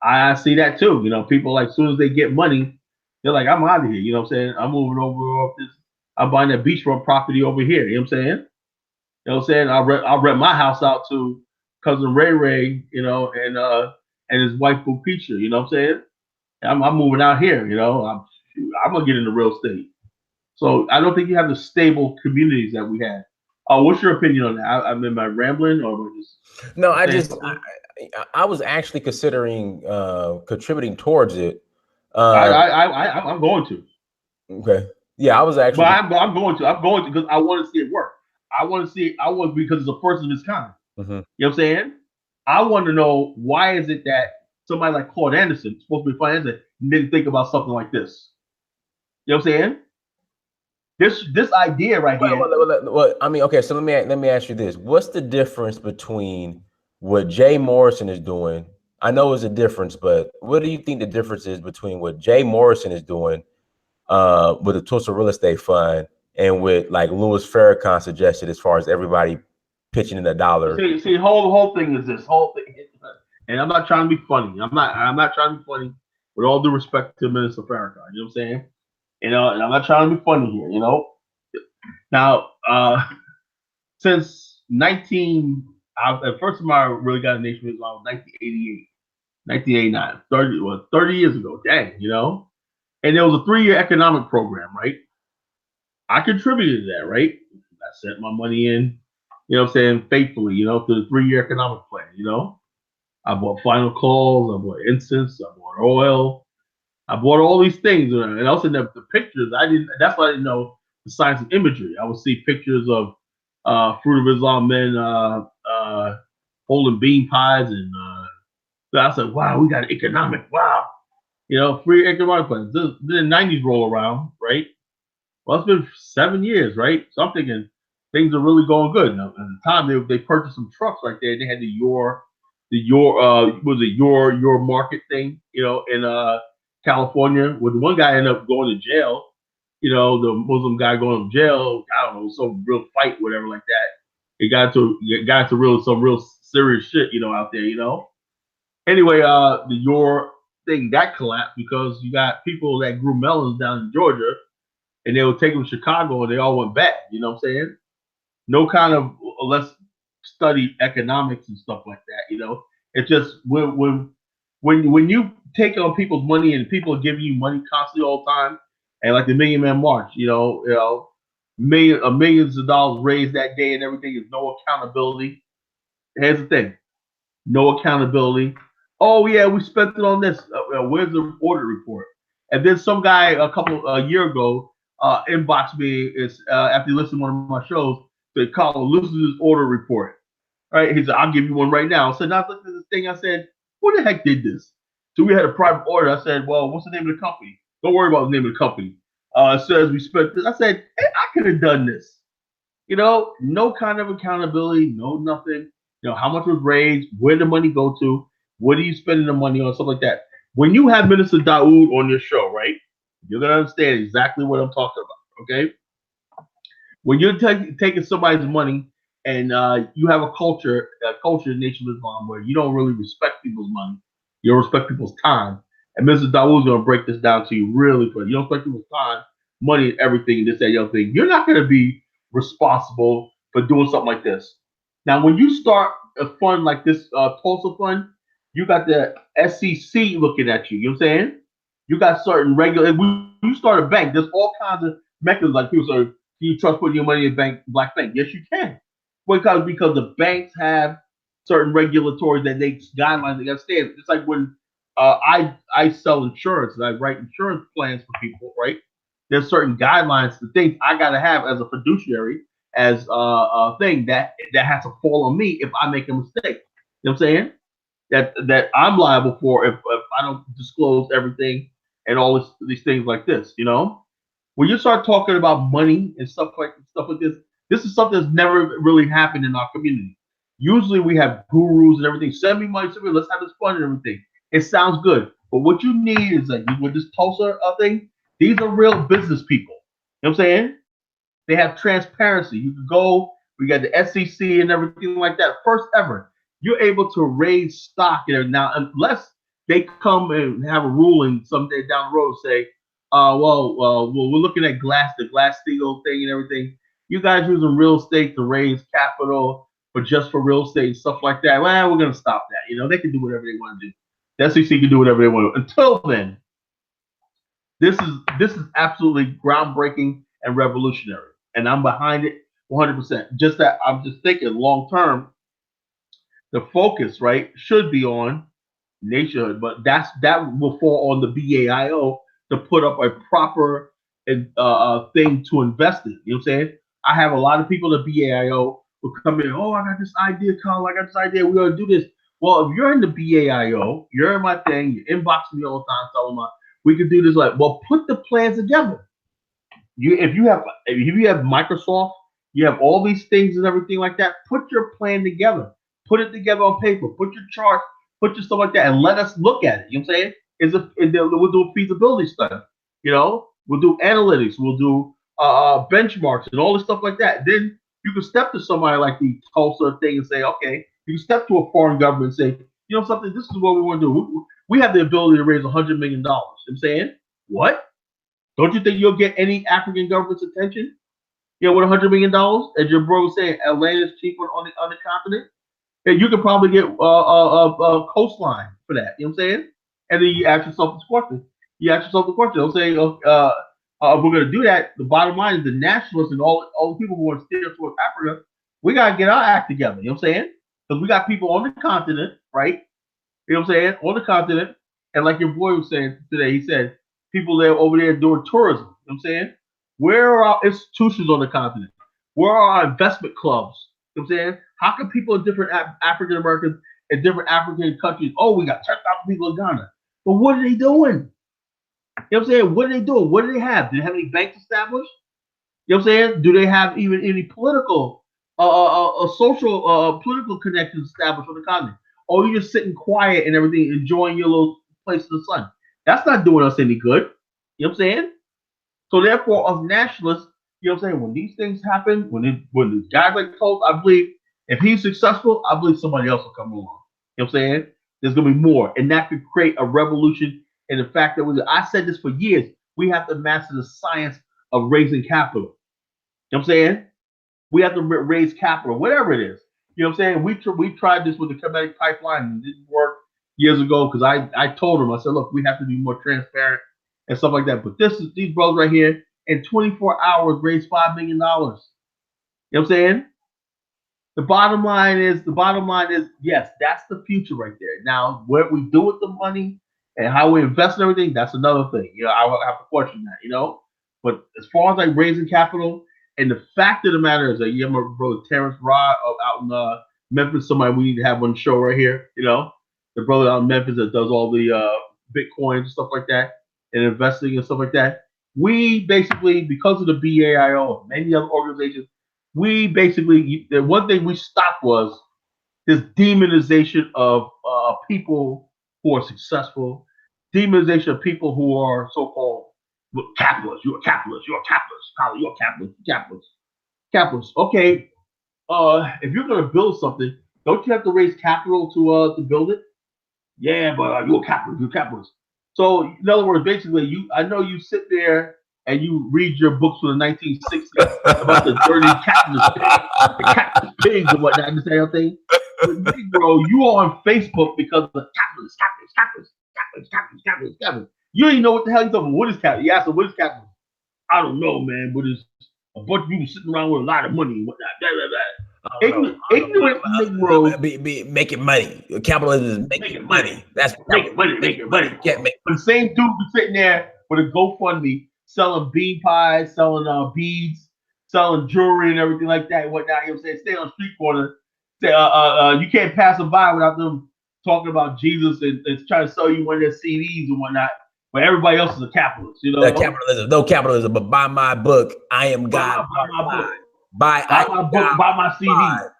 I see that too. People like as soon as they get money, they're like, I'm out of here. You know what I'm saying? I'm moving over off this. I'm buying that beachfront property over here. You know what I'm saying? You know what I'm saying? I'll rent my house out to cousin Ray Ray, and his wife Lucretia. You know what I'm saying? I'm moving out here. I'm gonna get into real estate. So I don't think you have the stable communities that we had. What's your opinion on that? Am I rambling or just? No, I was actually considering contributing towards it. I'm going to. Okay. Yeah, I was actually. But I'm going to. I'm going to because I want to see it work. I want to see it. I want because it's a first of its kind. Mm-hmm. You know what I'm saying? I want to know why is it that somebody like Claude Anderson, supposed to be finance, didn't think about something like this. You know what I'm saying? This idea right here. Well, I mean, okay. So let me ask you this: what's the difference between what Jay Morrison is doing? I know it's a difference, but what do you think the difference is between what Jay Morrison is doing with the Tulsa Real Estate Fund and with like Louis Farrakhan suggested as far as everybody pitching in the dollar. See, whole thing is this whole thing, and I'm not trying to be funny. I'm not trying to be funny. With all due respect to Minister Farrakhan, you know what I'm saying? And I'm not trying to be funny here. Now, since the first time I really got a nation was 1988, 1989, 30 years ago. Dang, And there was a 3-year economic program, right? I contributed to that, right? I sent my money in, faithfully, to the 3-year economic plan, I bought final calls, I bought incense, I bought oil, I bought all these things, and also the pictures. That's why I didn't know the science of imagery. I would see pictures of Fruit of Islam men holding bean pies, and so I said, "Wow, we got economic. Wow, free economic plans." Then the '90s roll around, right? Well, it's been 7 years, right? So I'm thinking things are really going good. Now, at the time, they purchased some trucks right there. They had your market thing, in California. With one guy ended up going to jail. The Muslim guy going to jail. I don't know, some real fight, whatever like that. It got to some real serious shit, out there. Anyway, the your thing that collapsed because you got people that grew melons down in Georgia, and they would take them to Chicago, and they all went bad. You know what I'm saying? No kind of let's study economics and stuff like that. It's just when you take on people's money and people are giving you money constantly all the time, and like the Million Man March, millions of dollars raised that day and everything is no accountability. Here's the thing: no accountability. Oh yeah, we spent it on this. Where's the audit report? And then some guy a year ago inboxed me after he listened to one of my shows. Said, "Colin, listen to this audit report." Right? He said, "I'll give you one right now." So now I looked at this thing. I said, "Who the heck did this?" So we had a private audit. I said, "Well, what's the name of the company?" Don't worry about the name of the company. It says we spent this. I said, "Hey, I could have done this." No kind of accountability, no nothing. How much was raised, where the money go to, what are you spending the money on, stuff like that. When you have Minister Dawood on your show, right, you're gonna understand exactly what I'm talking about. Okay, when you're taking somebody's money and you have a culture in Nation of Islam where you don't really respect people's money, you don't respect people's time. And Mr. Dawood's gonna break this down to you really quick. You don't respect people's time, money, and everything, this, that, the other thing. You're not gonna be responsible for doing something like this. Now, when you start a fund like this Tulsa fund, you got the SEC looking at you. You know what I'm saying? You got certain regular. When you start a bank, there's all kinds of mechanisms. Like people say, "Can you trust putting your money in a black bank?" Yes, you can. Because the banks have certain regulatory that they guidelines they got to stand. It's like when I sell insurance and I write insurance plans for people, right? There's certain guidelines, the things I got to have as a fiduciary, as a thing that has to fall on me if I make a mistake. You know what I'm saying? That I'm liable for if I don't disclose everything and all these things like this. When you start talking about money and stuff like this, this is something that's never really happened in our community. Usually we have gurus and everything. Send me money, let's have this fun and everything. It sounds good, but what you need is with this Tulsa thing. These are real business people. You know what I'm saying? They have transparency. You can go. We got the SEC and everything like that. First ever, you're able to raise stock there now, unless they come and have a ruling someday down the road, say, well, we're looking at the Glass-Steagall thing and everything. You guys using real estate to raise capital, but just for real estate and stuff like that. Well, we're gonna stop that. They can do whatever they want to do. The SEC can do whatever they want to. Until then, this is absolutely groundbreaking and revolutionary, and I'm behind it 100%. Just that I'm just thinking long term, the focus, right, should be on nationhood, but that will fall on the BAIO to put up a proper thing to invest in. You know what I'm saying? I have a lot of people at BAIO who come in. Oh, I got this idea, Carl. I got this idea. We're gonna do this. Well, if you're in the BAIO, you're in my thing. You inbox me all the time, telling me we could do this. Well, put the plans together. If you have Microsoft, you have all these things and everything like that. Put your plan together. Put it together on paper. Put your chart. Put your stuff like that, and let us look at it. You know what I'm saying? We'll do a feasibility study. We'll do analytics. We'll do benchmarks and all this stuff like that. Then You can step to somebody like the Tulsa thing and say, okay, you can step to a foreign government and say, you know something, this is what we want to do. We have the ability to raise $100 million. I'm saying, what? Don't you think you'll get any African government's attention? You know, with $100 million, as your bro was saying, Atlanta is cheaper on the continent. And you could probably get a coastline for that. You know what I'm saying? And then you ask yourself this question. I'm saying, if we're going to do that, the bottom line is the nationalists and all the people who want to steer towards Africa, we got to get our act together. You know what I'm saying? Because we got people on the continent, right? You know what I'm saying? On the continent. And like your boy was saying today, he said people there over there doing tourism. You know what I'm saying? Where are our institutions on the continent? Where are our investment clubs? You know what I'm saying? How can people in different African Americans in different African countries, oh, we got 10,000 people in Ghana. But what are they doing? You know what I'm saying? What are they doing? What do they have? Do they have any banks established? You know what I'm saying? Do they have even any political, social, political connections established on the continent? Or you just sitting quiet and everything, enjoying your little place in the sun? That's not doing us any good. You know what I'm saying? So therefore, as nationalists, you know what I'm saying, when these things happen, when the guys like Colt, I believe if he's successful, I believe somebody else will come along. You know what I'm saying? There's gonna be more, and that could create a revolution. And the fact that I said this for years, we have to master the science of raising capital. You know what I'm saying? We have to raise capital, whatever it is. You know what I'm saying? We tried this with the Kemetic pipeline and it didn't work years ago because I told them, I said, look, we have to be more transparent and stuff like that. But these brothers right here in 24 hours raised $5 million. You know what I'm saying? The bottom line is, yes, that's the future right there. Now, what we do with the money and how we invest in everything, that's another thing. You know, I have to question that, you know. But as far as like raising capital, and the fact of the matter is that you have my brother Terrence Rod out in Memphis, somebody we need to have on the show right here, you know. The brother out in Memphis that does all the Bitcoin and stuff like that and investing and stuff like that. We basically, because of the BAIO and many other organizations, we basically, the one thing we stopped was this demonization of people who are successful, demonization of people who are so-called capitalists. You're a capitalist. You're a capitalist. You're a capitalist. Capitalist. Capitalist. Okay. If you're going to build something, don't you have to raise capital to build it? Yeah, but you're a capitalist. You're a capitalist. So, in other words, basically, I know you sit there and you read your books from the 1960s about the dirty capitalist pigs and whatnot, and the thing. But Negro, you are on Facebook because of the capitalist. You don't even know what the hell you're talking about. What is capital? You ask them, what is capital? I don't know, man, but it's a bunch of people sitting around with a lot of money and whatnot. Ignorant Negro. Making money. Capitalism is making money. That's making money. Can't make. But the same dude be sitting there with a GoFundMe selling bean pies, selling beads, selling jewelry and everything like that and whatnot. You know what I'm saying? Stay on the street corner. Say, you can't pass them by without them talking about Jesus and trying to sell you one of their CDs and whatnot. But everybody else is a capitalist, you know. No capitalism, but buy my book. I am God. Buy my book. Buy my book. Buy my CD.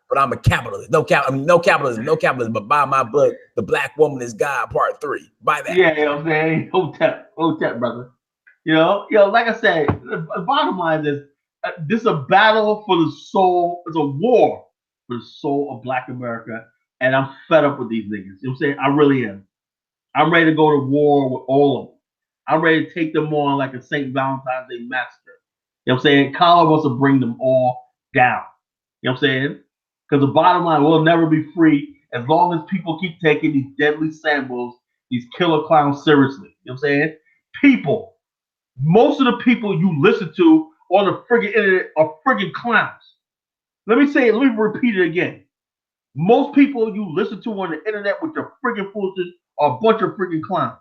But I'm a capitalist. No capitalism. But buy my book. The Black Woman is God, Part 3. Buy that. Yeah, you know what I'm saying? Hotep, brother. You know, like I said, the bottom line is this is a battle for the soul. It's a war for the soul of Black America, and I'm fed up with these niggas. You know what I'm saying? I really am. I'm ready to go to war with all of them. I'm ready to take them on like a St. Valentine's Day massacre. You know what I'm saying? Colin wants to bring them all down. You know what I'm saying? Because the bottom line, we'll never be free as long as people keep taking these deadly samples, these killer clowns seriously. You know what I'm saying? People, most of the people you listen to on the friggin' internet are friggin' clowns. Let me repeat it again. Most people you listen to on the internet with your friggin' foolishness are a bunch of friggin' clowns.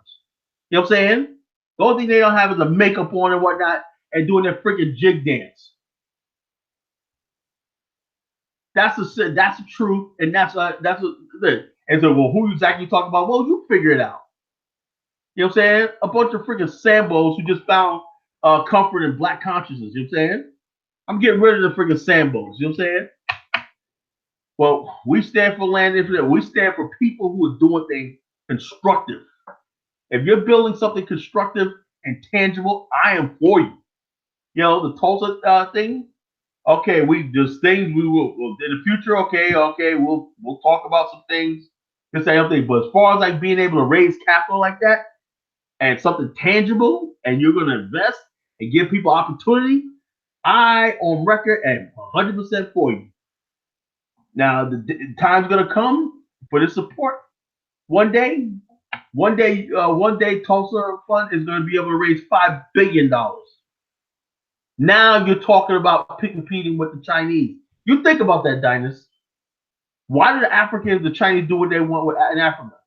You know what I'm saying? The only thing they don't have is a makeup on and whatnot and doing their friggin' jig dance. That's the truth, and that's the and so, well, who exactly talking about? Well, you figure it out. You know what I'm saying? A bunch of freaking Sambos who just found comfort in Black consciousness. You know what I'm saying? I'm getting rid of the freaking Sambos. You know what I'm saying? Well, we stand for land internet. We stand for people who are doing things constructive. If you're building something constructive and tangible, I am for you. You know, the Tulsa thing, Okay, we just things we will in the future. Okay, we'll talk about some things. This same thing, but as far as like being able to raise capital like that and something tangible, and you're gonna invest and give people opportunity, I on record am 100% for you. Now the time's gonna come for this support. One day, one day, Tulsa Fund is going to be able to raise $5 billion. Now you're talking about competing with the Chinese. You think about that, Dynas. Why do the Africans, the Chinese, do what they want in Africa?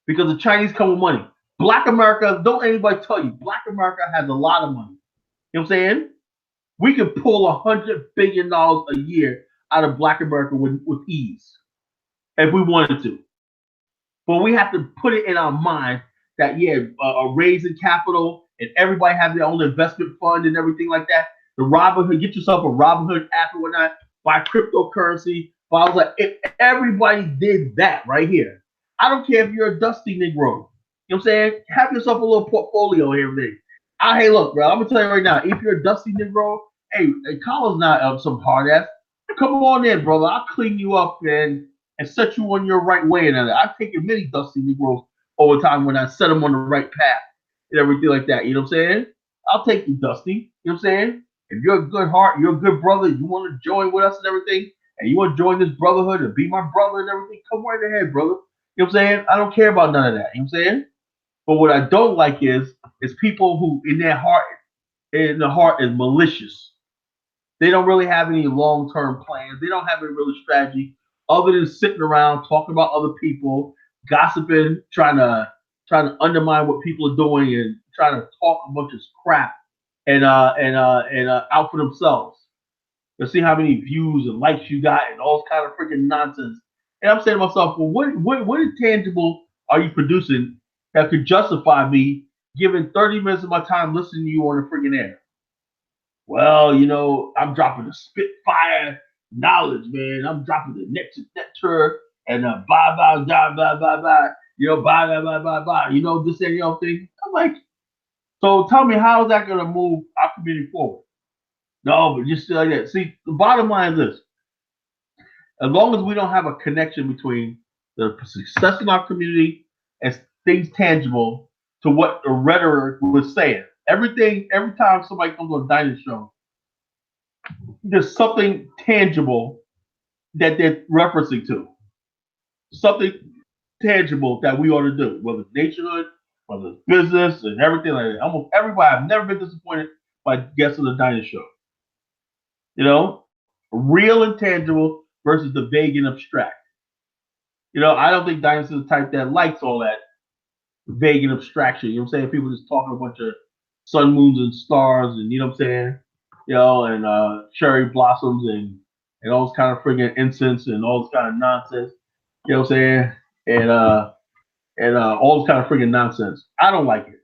Because the Chinese come with money. Black America, don't anybody tell you, Black America has a lot of money. You know what I'm saying? We could pull $100 billion a year out of Black America with ease if we wanted to. But we have to put it in our mind that raising capital and everybody has their own investment fund and everything like that. The Robinhood, get yourself a Robinhood app and whatnot, buy cryptocurrency. But I was like, if everybody did that right here, I don't care if you're a dusty Negro. You know what I'm saying? Have yourself a little portfolio here and there. Hey, look, bro, I'm gonna tell you right now, if you're a dusty Negro, hey, Colin's not some hard ass. Come on in, brother. I'll clean you up, man, and set you on your right way. And I've taken many dusty Negroes over time when I set them on the right path and everything like that. You know what I'm saying? I'll take you, Dusty. You know what I'm saying? If you're a good heart, you're a good brother, you want to join with us and everything, and you want to join this brotherhood and be my brother and everything, come right ahead, brother. You know what I'm saying? I don't care about none of that. You know what I'm saying? But what I don't like is people who in the heart is malicious. They don't really have any long-term plans. They don't have any real strategy other than sitting around talking about other people, gossiping, trying to undermine what people are doing, and trying to talk a bunch of crap and out for themselves. To see how many views and likes you got and all kind of freaking nonsense. And I'm saying to myself, well, what intangible are you producing that could justify me giving 30 minutes of my time listening to you on the freaking air? Well, I'm dropping the spitfire knowledge, man. I'm dropping the nectar and blah blah blah blah blah blah. Blah blah blah blah blah. This and thing. I'm like, so tell me, how is that going to move our community forward? No, but just like that. See, the bottom line is this: as long as we don't have a connection between the success in our community and things tangible to what the rhetoric was saying, every time somebody comes on a dining show, there's something tangible that they're referencing to, something tangible that we ought to do, whether it's nationhood, whether it's business, and everything like that. Almost everybody, I've never been disappointed by guests on the dining show. Real and tangible versus the vague and abstract. I don't think Dinah's the type that likes all that vague and abstraction. You know what I'm saying? People just talking a bunch of sun, moons, and stars, and you know what I'm saying? And cherry blossoms and all this kind of friggin' incense and all this kind of nonsense. You know what I'm saying? And all this kind of friggin' nonsense. I don't like it.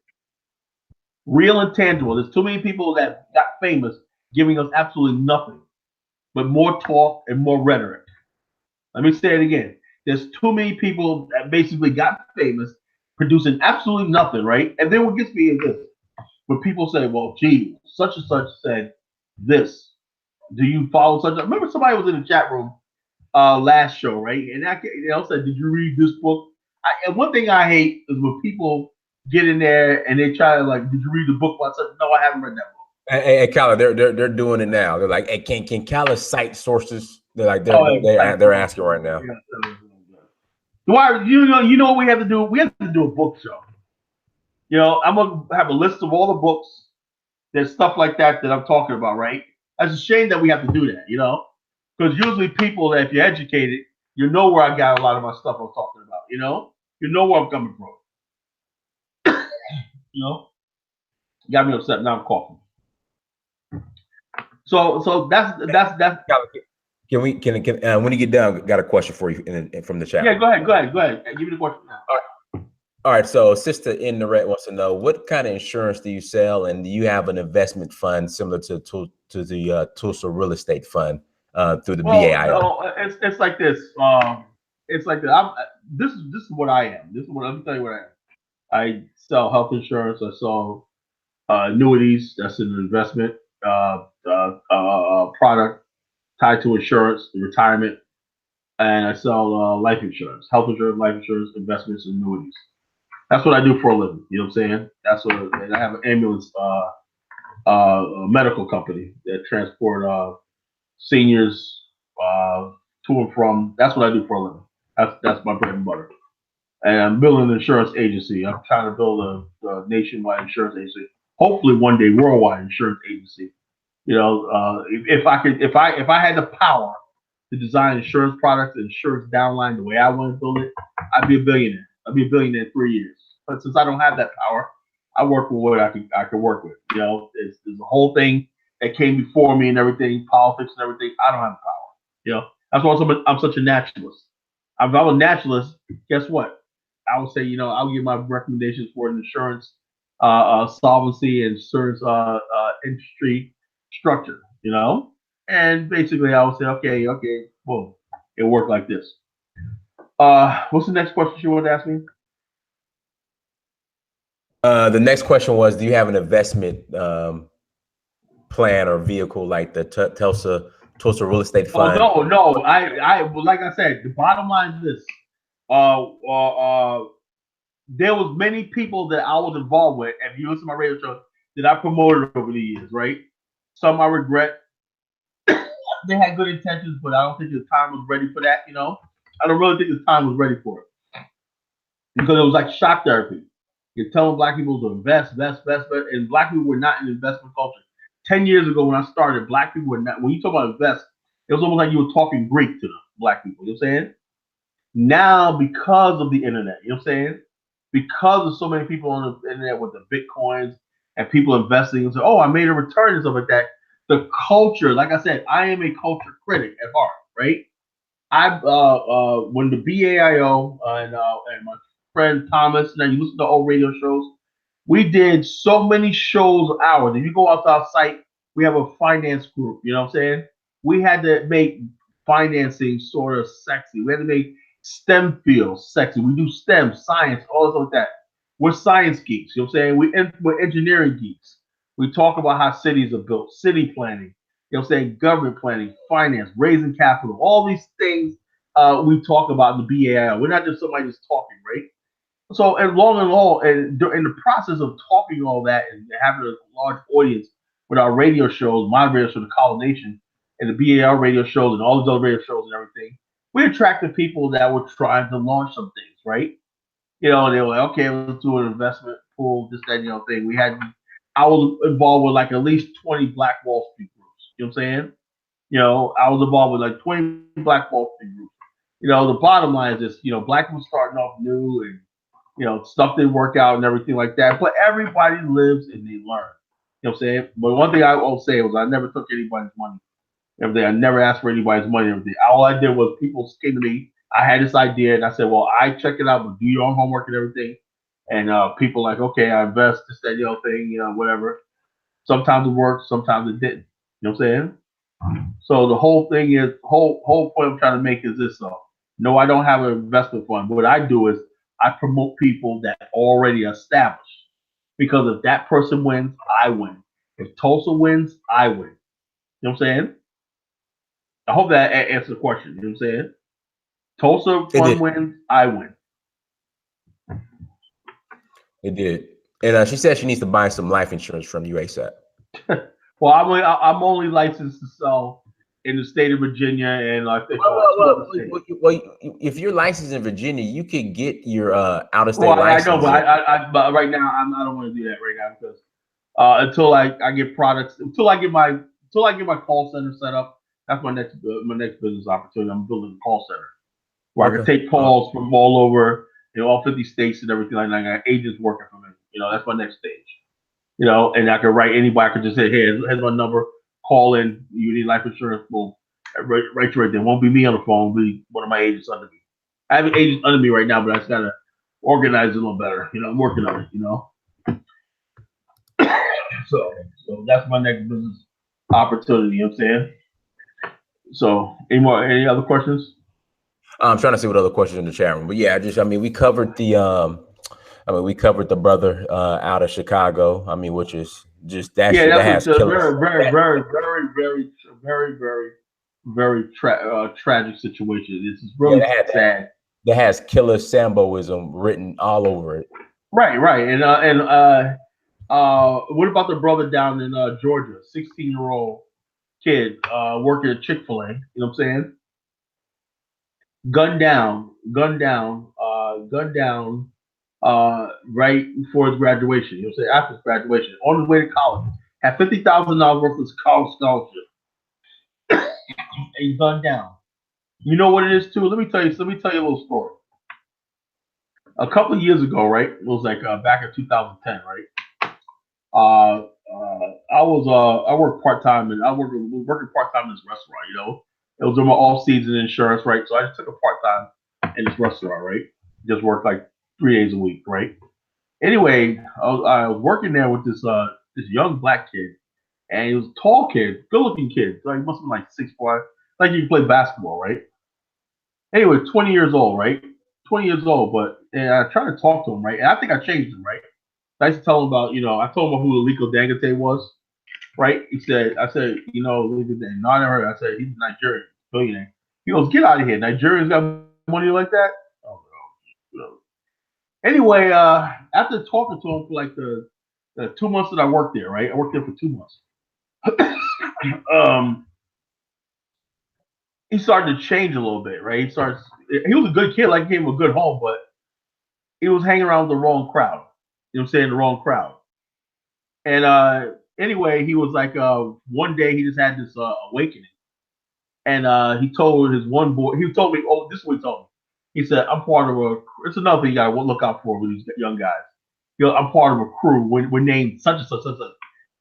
Real and tangible. There's too many people that got famous giving us absolutely nothing, but more talk and more rhetoric. Let me say it again. There's too many people that basically got famous producing absolutely nothing, right? And then what gets me is this. When people say, well, gee, such and such said this. Do you follow such a... Remember somebody was in the chat room last show, right? And said, did you read this book? And one thing I hate is when people get in there and they try to like, did you read the book? I said, no, I haven't read that book. Hey, Kala, they're doing it now. They're like, hey, can Kala cite sources? They're like they're asking right now. Why you know what we have to do? We have to do a book show. I'm gonna have a list of all the books. There's stuff like that I'm talking about, right? It's a shame that we have to do that, because usually people that if you're educated, you know where I got a lot of my stuff I'm talking about. You know where I'm coming from. Got me upset. Now I'm coughing. So that's. Can when you get done, got a question for you from the chat. Yeah, go ahead. Give me the question now. All right. So Sister in the Red wants to know, what kind of insurance do you sell, and do you have an investment fund similar to the Tulsa Real Estate Fund through the BAIO? No, it's like this. It's like that. This is what I am. Let me tell you what I am. I sell health insurance. I sell annuities. That's an investment product. tied to insurance, retirement, and I sell life insurance, health insurance, life insurance, investments, and annuities. That's what I do for a living. You know what I'm saying? That's what, and I have an ambulance a medical company that transport seniors to and from. That's what I do for a living. That's my bread and butter. And I'm building an insurance agency. I'm trying to build a nationwide insurance agency. Hopefully, one day, worldwide insurance agency. You know, if I could, if I had the power to design insurance products, and insurance downline the way I want to build it, I'd be a billionaire. I'd be a billionaire in 3 years. But since I don't have that power, I work with what I could work with. You know, there's a whole thing that came before me and everything, politics and everything. I don't have the power. You know, that's why I'm such a naturalist. If I was a naturalist, guess what? I would say, you know, I'll give my recommendations for an insurance solvency and insurance industry structure, you know? And basically I would say, okay, boom, it worked like this. What's the next question you want to ask me? The next question was, do you have an investment plan or vehicle like the Tulsa Real Estate Fund? Oh, no. Like I said, the bottom line is this. There was many people that I was involved with, and if you listen to my radio show, that I promoted over the years, right? Some I regret. They had good intentions, but I don't think the time was ready for that, you know? I don't really think the time was ready for it. Because it was like shock therapy. You're telling black people to invest, and black people were not in investment culture. 10 years ago when I started, black people were not, when you talk about invest, it was almost like you were talking Greek to them, black people, you know what I'm saying? Now, because of the internet, you know what I'm saying? Because of so many people on the internet with the Bitcoins and people investing and say, oh, I made a return and stuff like that. The culture, like I said, I am a culture critic at heart, right? When the BAIO and my friend Thomas, and you listen to old radio shows, we did so many shows hours. If you go out to our site, we have a finance group, you know what I'm saying? We had to make financing sort of sexy. We had to make STEM fields sexy. We do STEM, science, all this like that. We're science geeks, you know what I'm saying? We're engineering geeks. We talk about how cities are built, city planning, you know what I'm saying, government planning, finance, raising capital, all these things we talk about in the BAI. We're not just somebody just talking, right? So, and in the process of talking all that and having a large audience with our radio shows, my radio show, the College Nation, and the BAR radio shows, and all these other radio shows and everything, we attracted people that were trying to launch some things, right? You know, they were like, okay, let's do an investment pool, this, that, thing. I was involved with like at least 20 Black Wall Street groups. You know what I'm saying? You know, I was involved with like 20 Black Wall Street groups. You know, the bottom line is this, you know, black people starting off new and, you know, stuff didn't work out and everything like that. But everybody lives and they learn. You know what I'm saying? But one thing I will say was I never took anybody's money. Everything. I never asked for anybody's money. Everything. All I did was people came to me. I had this idea and I said, well, I check it out, but do your own homework and everything. And people like, okay, I invest this, that, thing, you know, whatever. Sometimes it worked, sometimes it didn't. You know what I'm saying? So the whole thing is, whole point I'm trying to make is this though. No, I don't have an investment fund. What I do is I promote people that already established. Because if that person wins, I win. If Tulsa wins, I win. You know what I'm saying? I hope that answers the question. You know what I'm saying? Tulsa fund wins, I win. It did. And she said she needs to buy some life insurance from you ASAP. Well, I'm only licensed to sell in the state of Virginia, and I think. Well, if you're licensed in Virginia, you could get your out-of-state license. I know, but right now I don't want to do that right now because until I get products, until I get my call center set up. That's my next business opportunity. I'm building a call center where I can take calls from all over, you know, all 50 states and everything like that. I got agents working for me. You know, that's my next stage. You know, and I can write anybody. I could just say, hey, here's my number. Call in. You need life insurance. Boom. Right there. It won't be me on the phone. It'll be one of my agents under me. I have an agent under me right now, but I just gotta organize it a little better. You know, I'm working on it. You know. So that's my next business opportunity. You know what I'm saying? So, any other questions? I'm trying to see what other questions in the chat room, but yeah, we covered the brother out of Chicago. I mean, which is just that. Yeah, that has very, very, very, very, very, very, very very tragic situation. This is really sad. That has killer Samboism written all over it. Right. What about the brother down in Georgia, 16-year-old kid working at Chick-fil-A? You know what I'm saying? Gunned down right before his graduation. You know what I'm saying? After his graduation, on his way to college, had $50,000 worth of college scholarship, and he's gunned down. You know what it is too? Let me tell you a little story. A couple of years ago, right? It was like back in 2010, right? I worked part time and I was working part time in this restaurant. You know, it was in my off season insurance, right? So I just took a part time in this restaurant, right? Just worked like 3 days a week, right? Anyway, I was working there with this young black kid, and he was a tall kid, good looking kid. So he must have been like 6'4", like you can play basketball, right? Anyway, 20 years old, right? 20 years old, but and I tried to talk to him, right? And I think I changed him, right? I used to tell him about, I told him about who Aliko Dangote was, right? I said, Aliko Dangote. No, I never heard. I said, he's a Nigerian billionaire. He goes, get out of here. Nigerians got money like that? Oh, no. Anyway, after talking to him for like the 2 months that I worked there, right? I worked there for 2 months. He started to change a little bit, right? He was a good kid, like gave him a good home, but he was hanging around with the wrong crowd. You know what I'm saying? The wrong crowd. And anyway, he was like, one day he just had this awakening. And he told his one boy, he told me, oh, this is what he told me. He said, I'm part of it's another thing you gotta look out for with these young guys. I'm part of a crew. We're named such and such and such.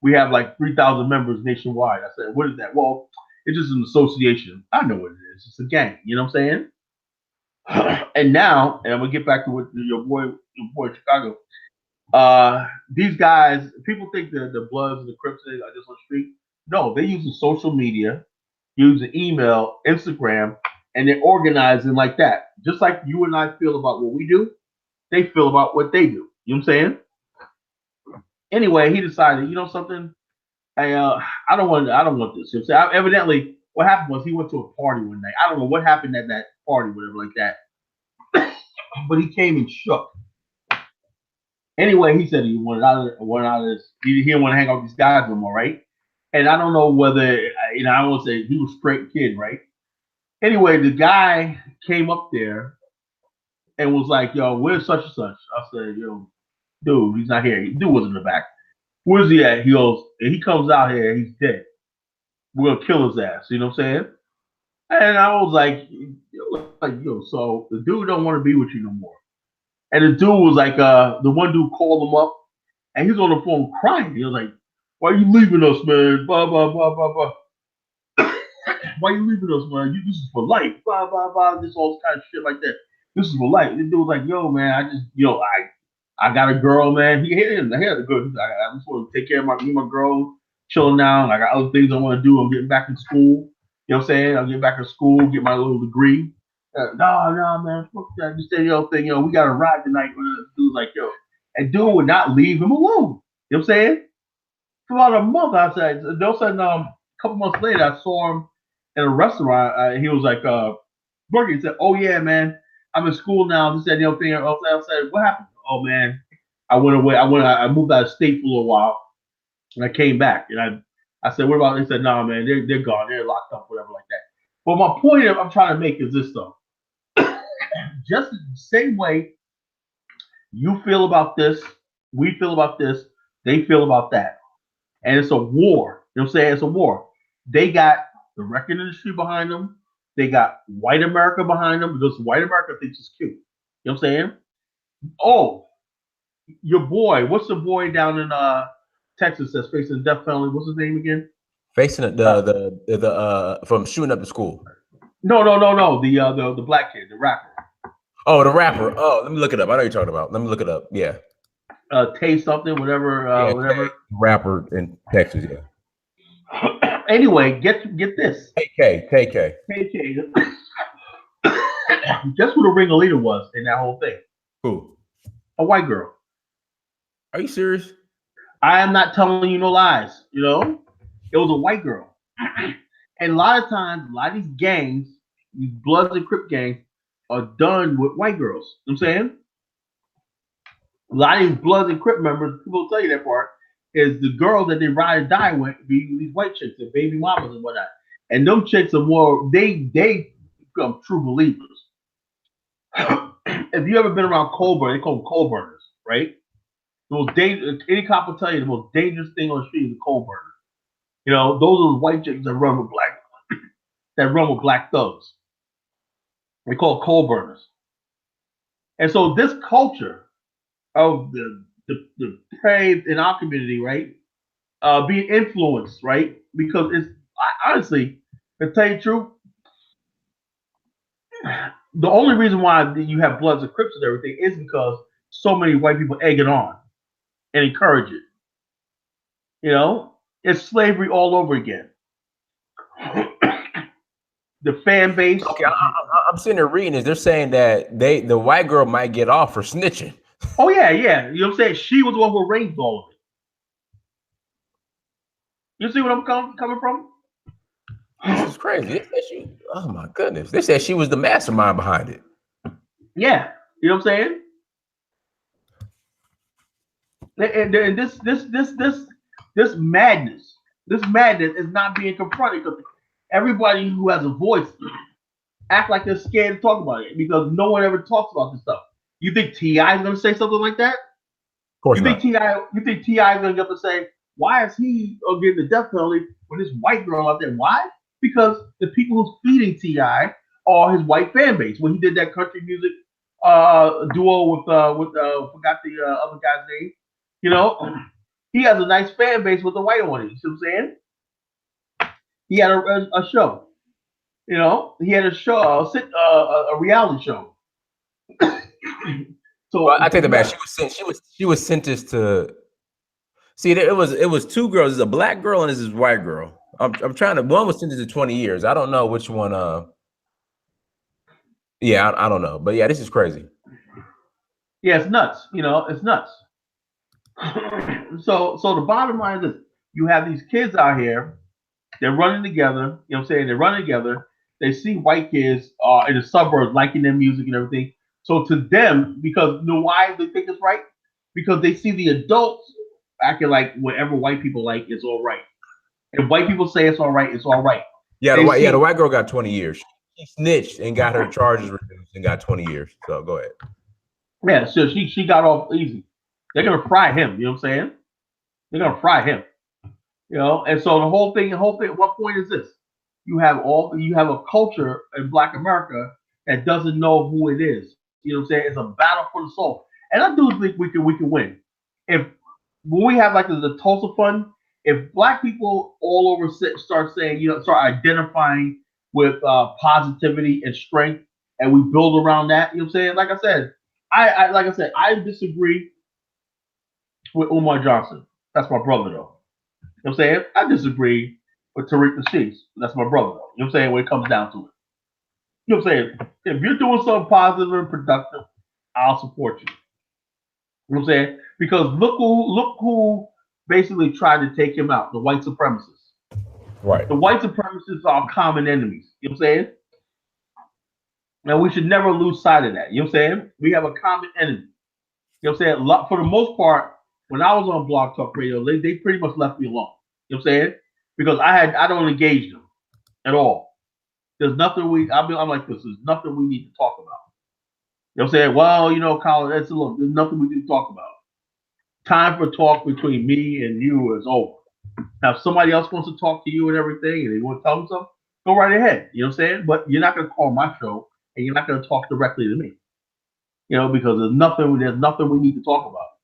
We have like 3,000 members nationwide. I said, what is that? Well, it's just an association. I know what it is. It's a gang. You know what I'm saying? And now, and I'm gonna get back to what your boy in Chicago. These guys, people think the Bloods and the Crips are just on the street. No, they use the social media, use the email, Instagram, and they're organizing like that. Just like you and I feel about what we do, they feel about what they do. You know what I'm saying? Anyway, he decided, something? I don't want this. You know what I'm saying? Evidently, what happened was he went to a party one night. I don't know what happened at that party, whatever like that. But he came and shook. Anyway, he said he wanted out of this. He didn't want to hang out with these guys no more, right? And I don't know whether, I won't say he was a straight kid, right? Anyway, the guy came up there and was like, yo, where's such and such? I said, yo, dude, he's not here. Dude was in the back. Where's he at? He goes, and he comes out here, he's dead. We're gonna kill his ass. You know what I'm saying? And I was like, yo, so the dude don't want to be with you no more. And the dude was like, the one dude called him up, and he's on the phone crying. He was like, "Why are you leaving us, man? Blah blah blah blah blah. Why are you leaving us, man? This is for life. Blah blah blah. This all kind of shit like that. This is for life." The dude was like, "Yo, man, I just, I got a girl, man. He had a good. I just want to take care of my girl, chilling now. And I got other things I want to do. I'm getting back in school. You know what I'm saying? I'm getting back in school, get my little degree. No, man, fuck that. Just say your thing, we got to ride tonight." Dude's like, yo, and dude would not leave him alone. You know what I'm saying? For about a month, I said. All of a sudden, a couple months later, I saw him in a restaurant. He was like, working. He said, "Oh yeah, man, I'm in school now." This and the other thing. I said, "What happened?" "Oh man, I went away. I moved out of state for a little while, and I came back." And I said, "What about?" He said, "No, man, they're gone. They're locked up, whatever like that." But my point I'm trying to make is this though. Just the same way you feel about this, we feel about this, they feel about that. And it's a war. You know what I'm saying? It's a war. They got the record industry behind them. They got white America behind them because white America thinks it's cute. You know what I'm saying? Oh, your boy, what's the boy down in Texas that's facing the death penalty? What's his name again? Facing the from shooting up the school. No. The black kid, the rapper. Oh, the rapper. Oh, let me look it up. I know you're talking about. Let me look it up. Yeah. Tay something, whatever. Whatever. Tay, rapper in Texas. Yeah. Anyway, get this. KK. Guess who the ringleader was in that whole thing? Who? A white girl. Are you serious? I am not telling you no lies. It was a white girl. And a lot of times, a lot of these gangs, these Bloods and Crip gangs, are done with white girls. You know what I'm saying? A lot of these Bloods and Crip members, people tell you that part, is the girls that they ride or die with be these white chicks and baby mamas and whatnot. And them chicks are more, they become true believers. If you ever been around coal burn, they call them coal burners, right? The most dangerous, any cop will tell you the most dangerous thing on the street is a coal burner. You know, those are the white chicks that run with black thugs. They call coal burners. And so this culture of the depraved in our community, right, being influenced, right, because it's honestly, to tell you the truth, the only reason why you have Bloods and Crips and everything is because so many white people egg it on and encourage it. You know, it's slavery all over again. The fan base. Okay, I'm sitting there reading this. They're saying that the white girl might get off for snitching. Oh yeah, yeah. You know what I'm saying? She was the one who arranged all of it. You see what I'm coming from? This is crazy. They said she, oh my goodness. They said she was the mastermind behind it. Yeah. You know what I'm saying? And this madness is not being confronted because everybody who has a voice act like they're scared to talk about it because no one ever talks about this stuff. You think T.I. is going to say something like that? Of course not. You think T.I. is going to get up and say, why is he getting the death penalty for this white girl out there? Why? Because the people who's feeding T.I. are his white fan base. When he did that country music duo with forgot the other guy's name. You know, he has a nice fan base with the white audience. You know what I'm saying? He had a show. You know, he had a show, a reality show. So well, I take it back. She was sentenced to. See, it was two girls. It's a black girl and this is a white girl. I'm trying to. One was sentenced to 20 years. I don't know which one. Yeah, I don't know, but yeah, this is crazy. Yeah, it's nuts. You know, it's nuts. So the bottom line is this: you have these kids out here. They're running together. You know what I'm saying? They're running together. They see white kids in the suburbs liking their music and everything. So to them, because you know why they think it's right? Because they see the adults acting like whatever white people like is all right. If white people say it's all right, it's all right. Yeah, the white girl got 20 years. She snitched and got her charges reduced and got 20 years. So go ahead. Yeah, so she got off easy. They're gonna fry him. You know what I'm saying? They're gonna fry him. You know, and so the whole thing. What point is this? You have a culture in Black America that doesn't know who it is. You know what I'm saying? It's a battle for the soul, and I do think we can win. If when we have like the Tulsa Fund, if Black people all over start saying, start identifying with positivity and strength, and we build around that, you know what I'm saying? Like I said, I disagree with Umar Johnson. That's my brother, though. You know what I'm saying? I disagree with Tariq Nasheed. That's my brother, though. You know what I'm saying? When it comes down to it. You know what I'm saying? If you're doing something positive and productive, I'll support you. You know what I'm saying? Because look who basically tried to take him out, the white supremacists. Right. The white supremacists are common enemies. You know what I'm saying? And we should never lose sight of that. You know what I'm saying? We have a common enemy. You know what I'm saying? For the most part, when I was on Blog Talk Radio, they pretty much left me alone. You know what I'm saying? Because I don't engage them at all. There's nothing I'm like this. There's nothing we need to talk about. You know what I'm saying? Well, Colin, there's nothing we need to talk about. Time for talk between me and you is over. Now, if somebody else wants to talk to you and everything, and they want to tell them something, go right ahead. You know what I'm saying? But you're not going to call my show, and you're not going to talk directly to me. Because there's nothing we need to talk about.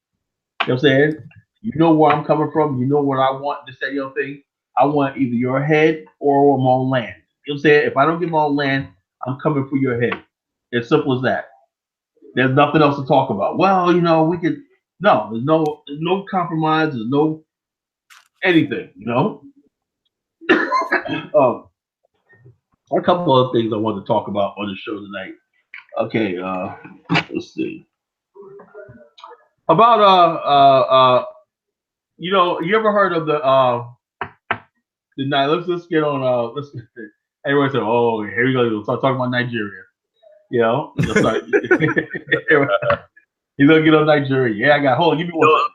You know what I'm saying? You know where I'm coming from. You know what I want to say your thing. I want either your head or my own land. You know what I'm saying? If I don't get my own land, I'm coming for your head. As simple as that. There's nothing else to talk about. Well, we could. No, there's no compromise. There's no anything. A couple other things I wanted to talk about on the show tonight. Okay, let's see. About you ever heard of the let's get on. Everyone said, "Oh, here we go. We'll start talking about Nigeria." You know, he's gonna get on Nigeria. Yeah, I got. Hold on, give me one second.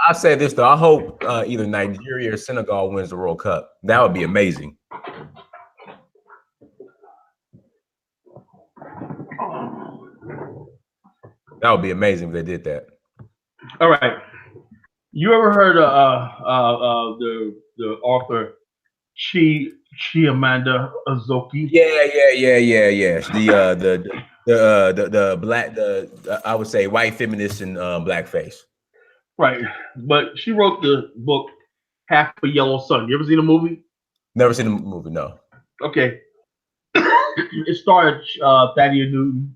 I say this though. I hope either Nigeria or Senegal wins the World Cup. That would be amazing. That would be amazing if they did that. All right. You ever heard of the author Chimamanda Ngozi? Yeah. The black I would say white feminist in blackface. Right, but she wrote the book Half a Yellow Sun. You ever seen the movie? Never seen the movie. No. Okay. It starred Thaddeus Newton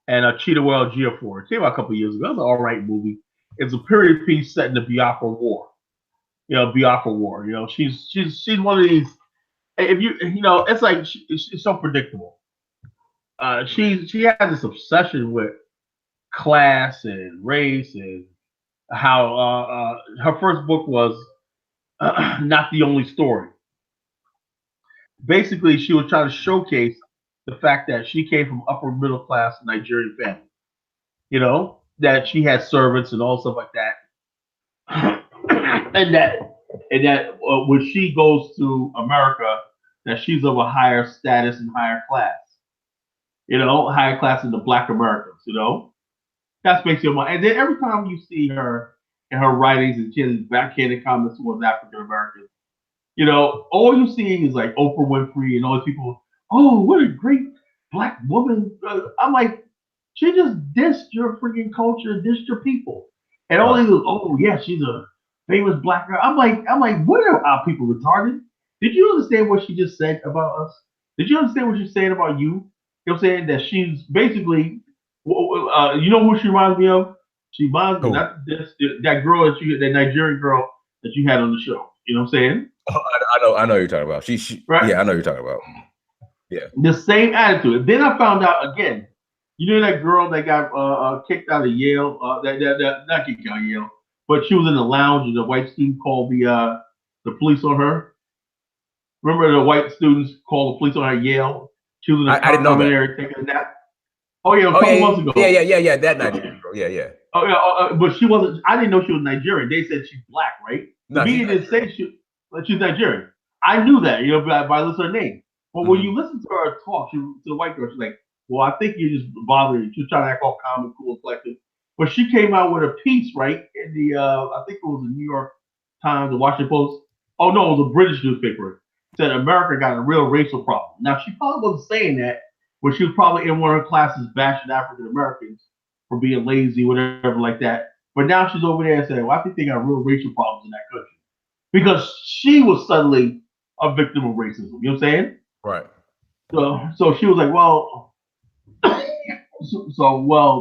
and Chiwetel Ejiofor. It came out a couple years ago. It was an all right movie. It's a period piece set in the Biafra War. Biafra War. She's one of these. If it's like it's so predictable. She has this obsession with class and race and how her first book was Not the Only Story. Basically, she was trying to showcase the fact that she came from upper middle class Nigerian family. That she had servants and all stuff like that, and that when she goes to America, that she's of a higher status and higher class. Higher class than the Black Americans. That's basically my. And then every time you see her in her writings and she has backhanded comments towards African Americans, all you see is like Oprah Winfrey and all these people. Oh, what a great Black woman! I'm like, she just dissed your freaking culture, dissed your people, and all these. Oh yeah, she's a famous Black girl. I'm like, what are our people retarded? Did you understand what she just said about us? Did you understand what she's saying about you? You know what I'm saying? That she's basically, you know who she reminds me of? She reminds me that girl that Nigerian girl that you had on the show. You know what I'm saying? Oh, I know who you're talking about. She right? Yeah, I know who you're talking about. Yeah. The same attitude. Then I found out again. You know that girl that got kicked out of Yale? That not kicked out of Yale, but she was in the lounge and the white student called the police on her. Remember the white students called the police on her at Yale? She was in the common area taking a nap. Oh yeah, a couple months ago. Yeah. That Nigerian girl. Yeah. Oh yeah, but she wasn't. I didn't know she was Nigerian. They said she's Black, right? The media didn't say she's Nigerian. I knew that, by listening to her name. But when you listen to her talk, to the white girl, she's like, "Well, I think you're just bothering." She was trying to act all calm and cool and collected. But she came out with a piece, right, in the I think it was the New York Times, the Washington Post. Oh no, it was a British newspaper. Said America got a real racial problem. Now she probably wasn't saying that, but she was probably in one of her classes bashing African Americans for being lazy, whatever like that. But now she's over there saying, "Well, I think they got real racial problems in that country," because she was suddenly a victim of racism. You know what I'm saying? Right. So she was like, "Well,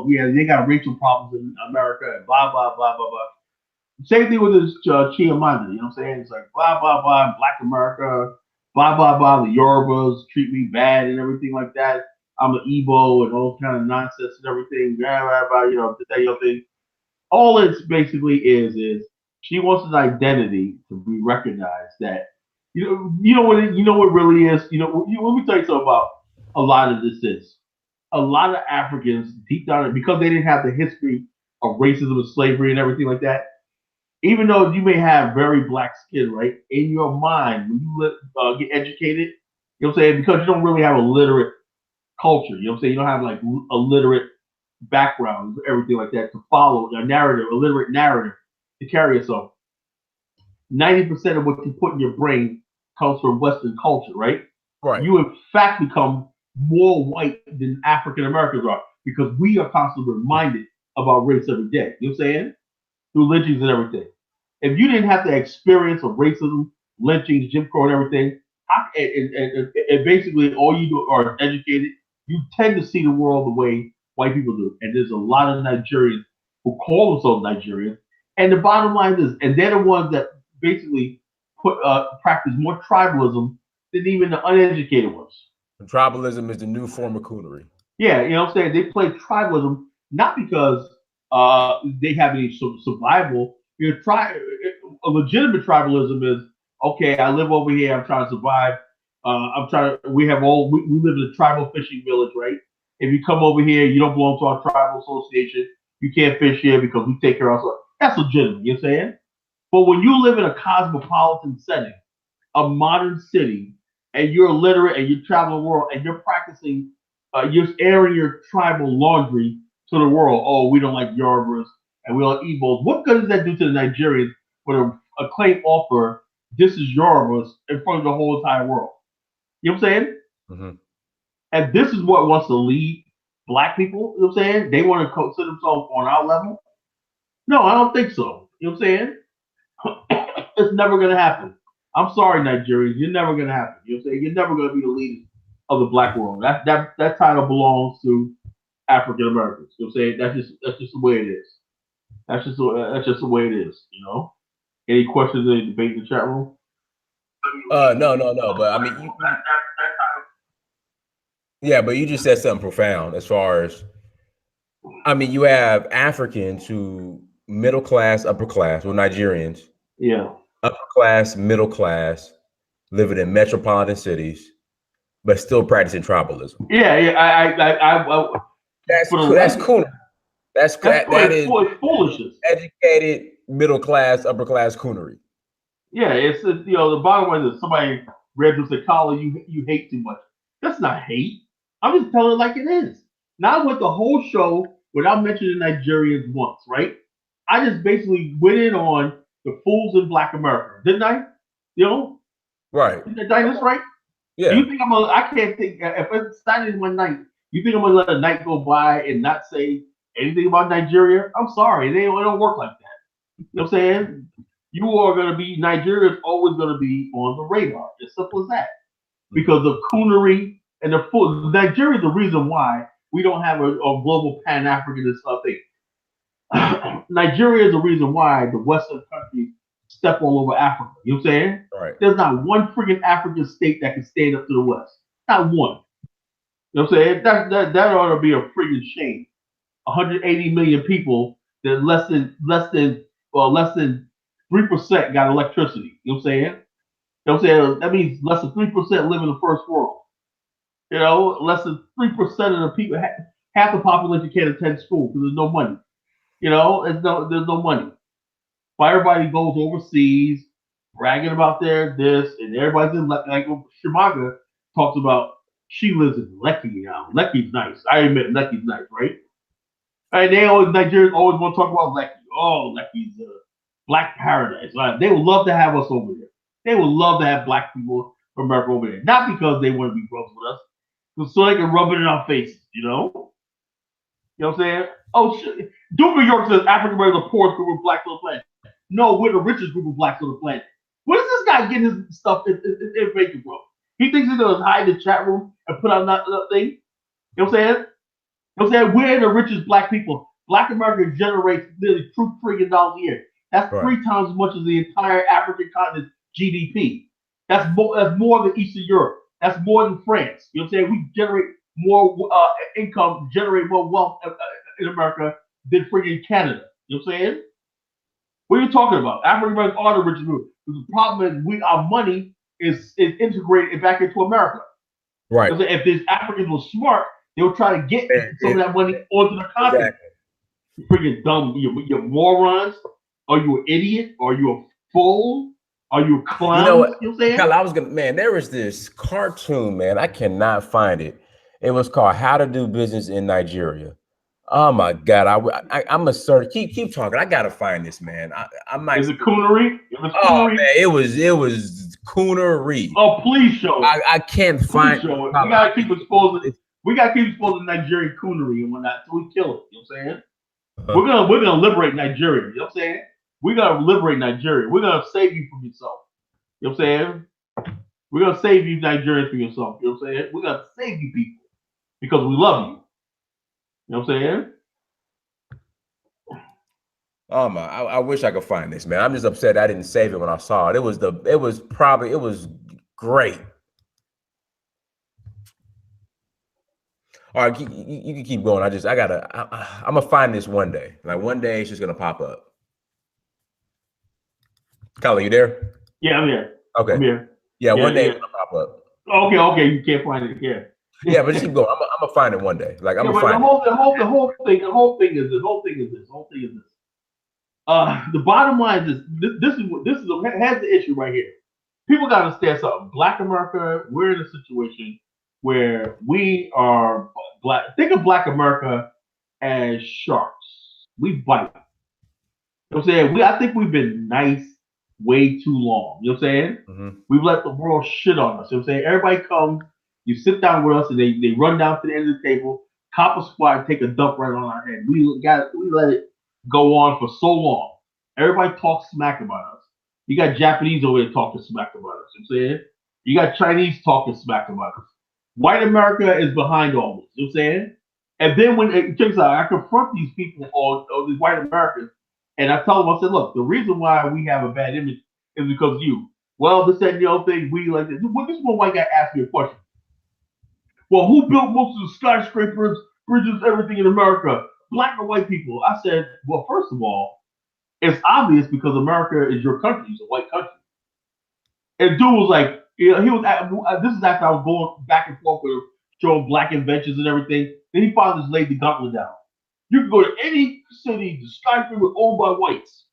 yeah, they got racial problems in America, and blah blah blah blah blah." Same thing with this Chimamanda. You know what I'm saying? It's like blah blah blah, Black America, blah blah blah. The Yorubas treat me bad and everything like that. I'm an Igbo and all kind of nonsense and everything. Blah blah blah. That thing. All it's basically is she wants an identity to be recognized. That you know what really is. Let me tell you something about a lot of this is. A lot of Africans deep down, because they didn't have the history of racism and slavery and everything like that. Even though you may have very Black skin, right, in your mind, when you get educated, you know what I'm saying, because you don't really have a literate culture, you know what I'm saying, you don't have like a literate background, everything like that to follow a narrative, a literate narrative to carry yourself. 90% of what you put in your brain comes from Western culture, right? Right. You in fact become more white than African Americans are because we are constantly reminded about race every day. You know what I'm saying? Through lynchings and everything. If you didn't have the experience of racism, lynchings, Jim Crow, and everything, and basically all you do are educated, you tend to see the world the way white people do. And there's a lot of Nigerians who call themselves Nigerians. And the bottom line is, and they're the ones that basically practice more tribalism than even the uneducated ones. Tribalism is the new form of coonery. Yeah, you know what I'm saying? They play tribalism not because they have any survival. A legitimate tribalism is Okay, I live over here. I'm trying to survive. We live in a tribal fishing village, right? If you come over here, you don't belong to our tribal association. You can't fish here because we take care of ourselves. That's legitimate. You know what I'm saying? But when you live in a cosmopolitan setting, a modern city, and you're literate and you travel the world and you're practicing, you're airing your tribal laundry to the world. Oh, we don't like Yorubas and we don't eat Igbos. What good does that do to the Nigerians with a claim offer? This is Yorubas in front of the whole entire world. You know what I'm saying? Mm-hmm. And this is what wants to lead black people. You know what I'm saying? They want to consider themselves on our level. No, I don't think so. You know what I'm saying? It's never going to happen. I'm sorry, Nigerians. You're never going to happen. You know what I'm saying? You're never going to be the leader of the black world. That title belongs to African Americans. You know what I'm saying? That's just the way it is. That's just the way it is. You know. Any questions? Any debate in the chat room? No. But I mean, yeah, but you just said something profound as far as, I mean, you have Africans who middle class, upper class, well, Nigerians, yeah, upper class, middle class, living in metropolitan cities, but still practicing tribalism. Yeah. That's cool. That is foolishness. Educated middle class, upper class coonery. Yeah, it's the bottom line is somebody read this and Colin, you hate too much. That's not hate. I'm just telling it like it is. Now I went the whole show without mentioning Nigerians once, right? I just basically went in on the fools in Black America, didn't I? You know, right? Did I this right? Yeah. Do you think I can't think if it's Saturday one night. You think I'm gonna let a night go by and not say anything about Nigeria? I'm sorry, it don't work like that. You know what I'm saying? You are going to be, Nigeria is always going to be on the radar. As simple as that. Because of coonery and the food. Nigeria is the reason why we don't have a global Pan-Africanist thing. Nigeria is the reason why the Western countries step all over Africa. You know what I'm saying? Right. There's not one freaking African state that can stand up to the West. Not one. You know what I'm saying? That ought to be a freaking shame. 180 million people, that less than 3% got electricity. You know what I'm saying? You know what I'm saying? That means less than 3% live in the first world. You know, less than 3% of the people, half the population can't attend school because there's no money. You know, there's no money. Why everybody goes overseas, bragging about this, and everybody's in like Shimaga talks about. She lives in Lekki now. Lekki's nice. I admit Lekki's nice, right? And Nigerians always want to talk about Lekki. Oh, Lekki's a black paradise. Right? They would love to have us over there. They would love to have black people from America over there. Not because they want to be brothers with us, but so they can rub it in our faces, you know? You know what I'm saying? Oh, shit. New York says African Americans are the poorest group of blacks on the planet. No, we're the richest group of blacks on the planet. Where does this guy get his stuff information from? He thinks he's going to hide the chat room and put out that thing? You know what I'm saying? You know what I'm saying? We're the richest black people. Black America generates nearly $2 trillion a year. That's right. 3 times as much as the entire African continent's GDP. That's more than Eastern Europe. That's more than France. You know what I'm saying? We generate more income, generate more wealth in America than freaking Canada. You know what I'm saying? What are you talking about? African Americans are the richest group. The problem is our money is integrated back into America. Right. If these Africans were smart, they would try to get some of that money onto the continent. Exactly. You freaking dumb. You're morons. Are you an idiot? Are you a fool? Are you a clown? You know what? I'm saying? Hell, I was gonna, man, there was this cartoon, man. I cannot find it. It was called How to Do Business in Nigeria. Oh my God. I'm a search. Keep talking. I gotta find this, man. I might. Is it coonery? Oh man, it was coonery. Oh, please show it. I can't find it. We gotta keep exposing. We gotta keep exposing Nigerian coonery and whatnot until we kill it. You know what I'm saying? We're gonna liberate Nigeria. You know what I'm saying? We gotta liberate Nigeria. We're gonna save you from yourself. You know what I'm saying? We're gonna save you Nigerians from yourself. You know what I'm saying? We're gonna save you people because we love you. You know what I'm saying? Oh my! I wish I could find this, man. I'm just upset I didn't save it when I saw it. It was great. All right, you can keep going. I'm gonna find this one day. Like one day, it's just gonna pop up. Colin, you there? Yeah, I'm here. Okay. I'm here. Yeah, one day it's gonna pop up. Okay, you can't find it. Yeah. Yeah, but just keep going. I'm gonna find it one day. Like I'm Yeah, gonna but find the whole thing is this. The bottom line is has the issue right here. People got to understand something. Black America, we're in a situation where we are black. Think of Black America as sharks. We bite. You know what I'm saying? I think we've been nice way too long. You know what I'm saying? Mm-hmm. We've let the world shit on us. You know what I'm saying? Everybody comes, you sit down with us, and they run down to the end of the table, cop a squat, and take a dump right on our head. We let it go on for so long. Everybody talks smack about us. You got Japanese over there talking smack about us. You know what I'm saying? You got Chinese talking smack about us. White America is behind all this. You know what I'm saying? And then when it checks out, I confront these people, all these white Americans, and I tell them, I said, look, the reason why we have a bad image is because of you. Well, this and the other thing, we like this. Well, this one white guy asked me a question. Well, who built most of the skyscrapers, bridges, everything in America? Black or white people? I said, well, first of all, it's obvious because America is your country. It's a white country. And dude was like, he was. This is after I was going back and forth with him, showing black inventions and everything. Then he finally just laid the gauntlet down. You can go to any city, the skyscraper owned by whites.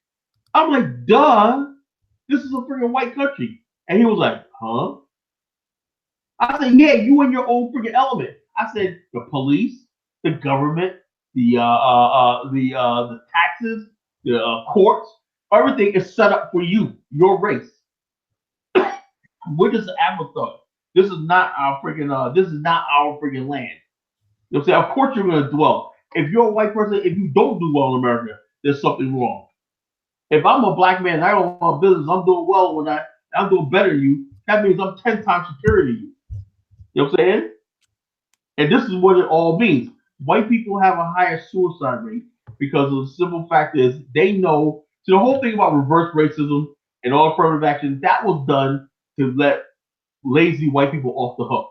I'm like, duh, this is a freaking white country. And he was like, huh? I said, yeah, you in your own freaking element. I said, the police, the government, the taxes, the courts, everything is set up for you, your race. We're just an afterthought. This is not our freaking. This is not our freaking land. You know what I'm saying? Of course you're gonna dwell. If you're a white person, if you don't do well in America, there's something wrong. If I'm a black man and I don't want business, I'm doing well when I'm doing better than you. That means I'm 10 times superior to you. You know what I'm saying? And this is what it all means. White people have a higher suicide rate because of the simple fact is they know. So the whole thing about reverse racism and all affirmative action, that was done to let lazy white people off the hook.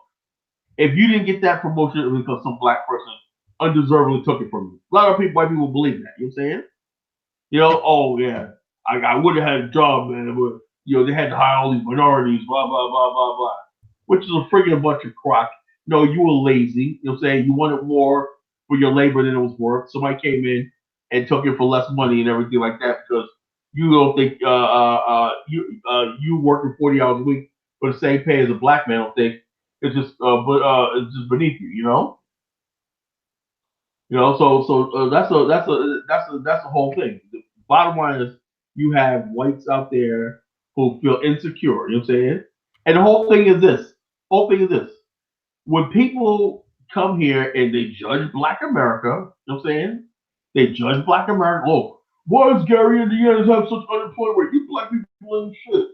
If you didn't get that promotion, it was because some black person undeservedly took it from you. A lot of people, white people believe that. You know what I'm saying? You know, oh yeah, I would have had a job, man. But, you know, they had to hire all these minorities, blah, blah, blah, blah, blah. Which is a friggin' bunch of crock. No, you were lazy. You know what I'm saying? You wanted more for your labor than it was worth. Somebody came in and took it for less money and everything like that because you don't think you working 40 hours a week for the same pay as a black man. I don't think it's just it's just beneath you. So that's the whole thing. The bottom line is you have whites out there who feel insecure. You know what I'm saying? And the whole thing is this. When people come here and they judge Black America, you know what I'm saying? They judge Black America. Oh, why does Gary, Indiana have such unemployment rate? You black people ain't shit.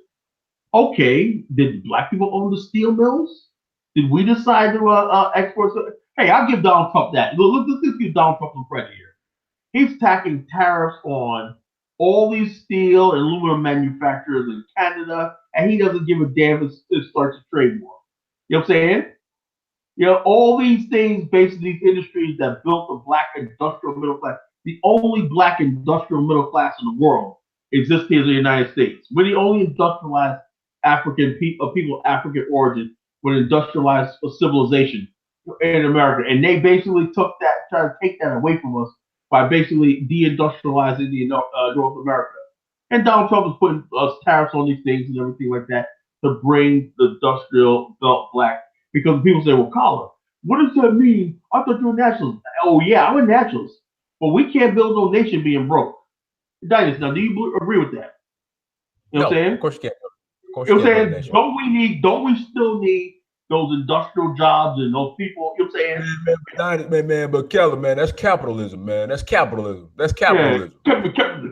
Okay, did black people own the steel mills? Did we decide to export? Hey, I'll give Donald Trump that. Let's give Donald Trump some credit here. He's tacking tariffs on all these steel and aluminum manufacturers in Canada, and he doesn't give a damn if it starts a trade war. You know what I'm saying? You know, all these things, basically, these industries that built the black industrial middle class. The only black industrial middle class in the world exists here in the United States. We're the only industrialized African people of African origin with industrialized civilization in America. And they basically took that, tried to take that away from us by basically deindustrializing the North America. And Donald Trump is putting tariffs on these things and everything like that to bring the industrial belt black. Because people say, well, Colin, what does that mean? I thought you were nationalist. Oh, yeah, I'm a nationalist. But we can't build no nation being broke. Dinas, now, do you agree with that? You know what I'm saying? Of course you can't. Of course You you know what can't I'm build a saying? nation. Don't we still need those industrial jobs and those people? You know what I'm saying? Man, but Keller, man, that's capitalism, man. That's capitalism. That's capitalism. Yeah,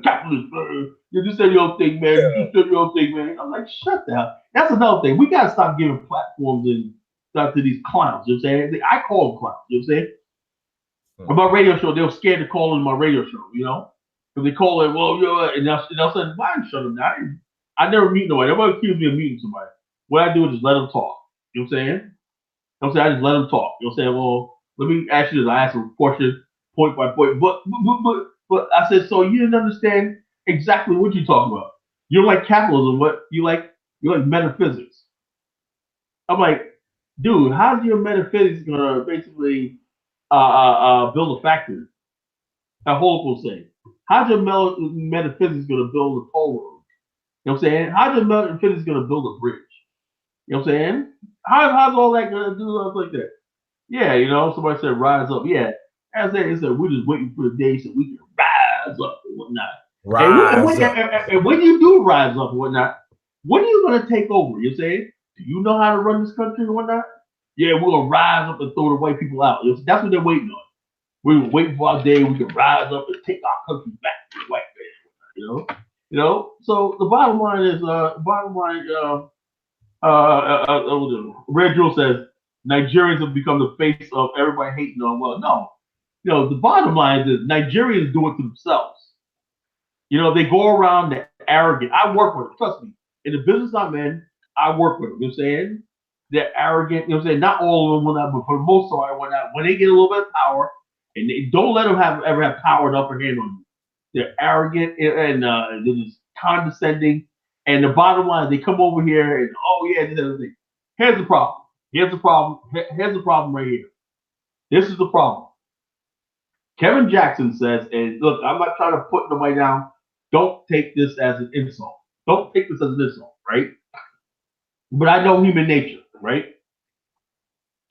capitalism. You just said your own thing, man. Yeah. You just said your own thing, man. I'm like, shut the hell. That's another thing. We gotta stop giving platforms and stuff to these clowns. You know what I'm saying? I call them clowns. You know what I'm saying? On my radio show, they were scared to call in my radio show. You know, because they call it, well, you know, and they'll say, why shut them down? I never mute nobody. Nobody accused me of muting somebody. What I do is just let them talk. You know what I'm saying? You know what I'm saying? I just let them talk. You know what I'm saying? Well, let me ask you this. I asked them a question point by point. But I said, so you didn't understand exactly what you're talking about. You don't like capitalism, but you like You're like metaphysics. I'm like, dude, how's your metaphysics gonna basically build a factory? A whole thing. How's your metaphysics gonna build a toll road? You know what I'm saying? How's your metaphysics gonna build a bridge? You know what I'm saying? How's all that gonna do stuff like that? Yeah, somebody said rise up. Yeah, as they said, we're just waiting for the day so we can rise up and whatnot. Rise up. And when you do rise up and whatnot, what are you gonna take over? You saying? Do you know how to run this country and whatnot? Yeah, we're gonna rise up and throw the white people out. That's what they're waiting on. We're waiting for our day we can rise up and take our country back to the white man. So the bottom line is, Red Jewel says Nigerians have become the face of everybody hating on. Well, no, the bottom line is Nigerians do it to themselves. They go around, they're arrogant. I work with them, trust me. In the business I'm in, I work with them. You know what I'm saying? They're arrogant. You know what I'm saying? Not all of them, but for the most part, when they get a little bit of power, and they don't let them ever have power and upper hand on you. They're arrogant and they're just condescending. And the bottom line, they come over here and this everything. Here's the problem. Here's the problem right here. This is the problem. Kevin Jackson says, and look, I'm not trying to put nobody down. Don't take this as an insult. Don't take this as an insult, right? But I know human nature, right?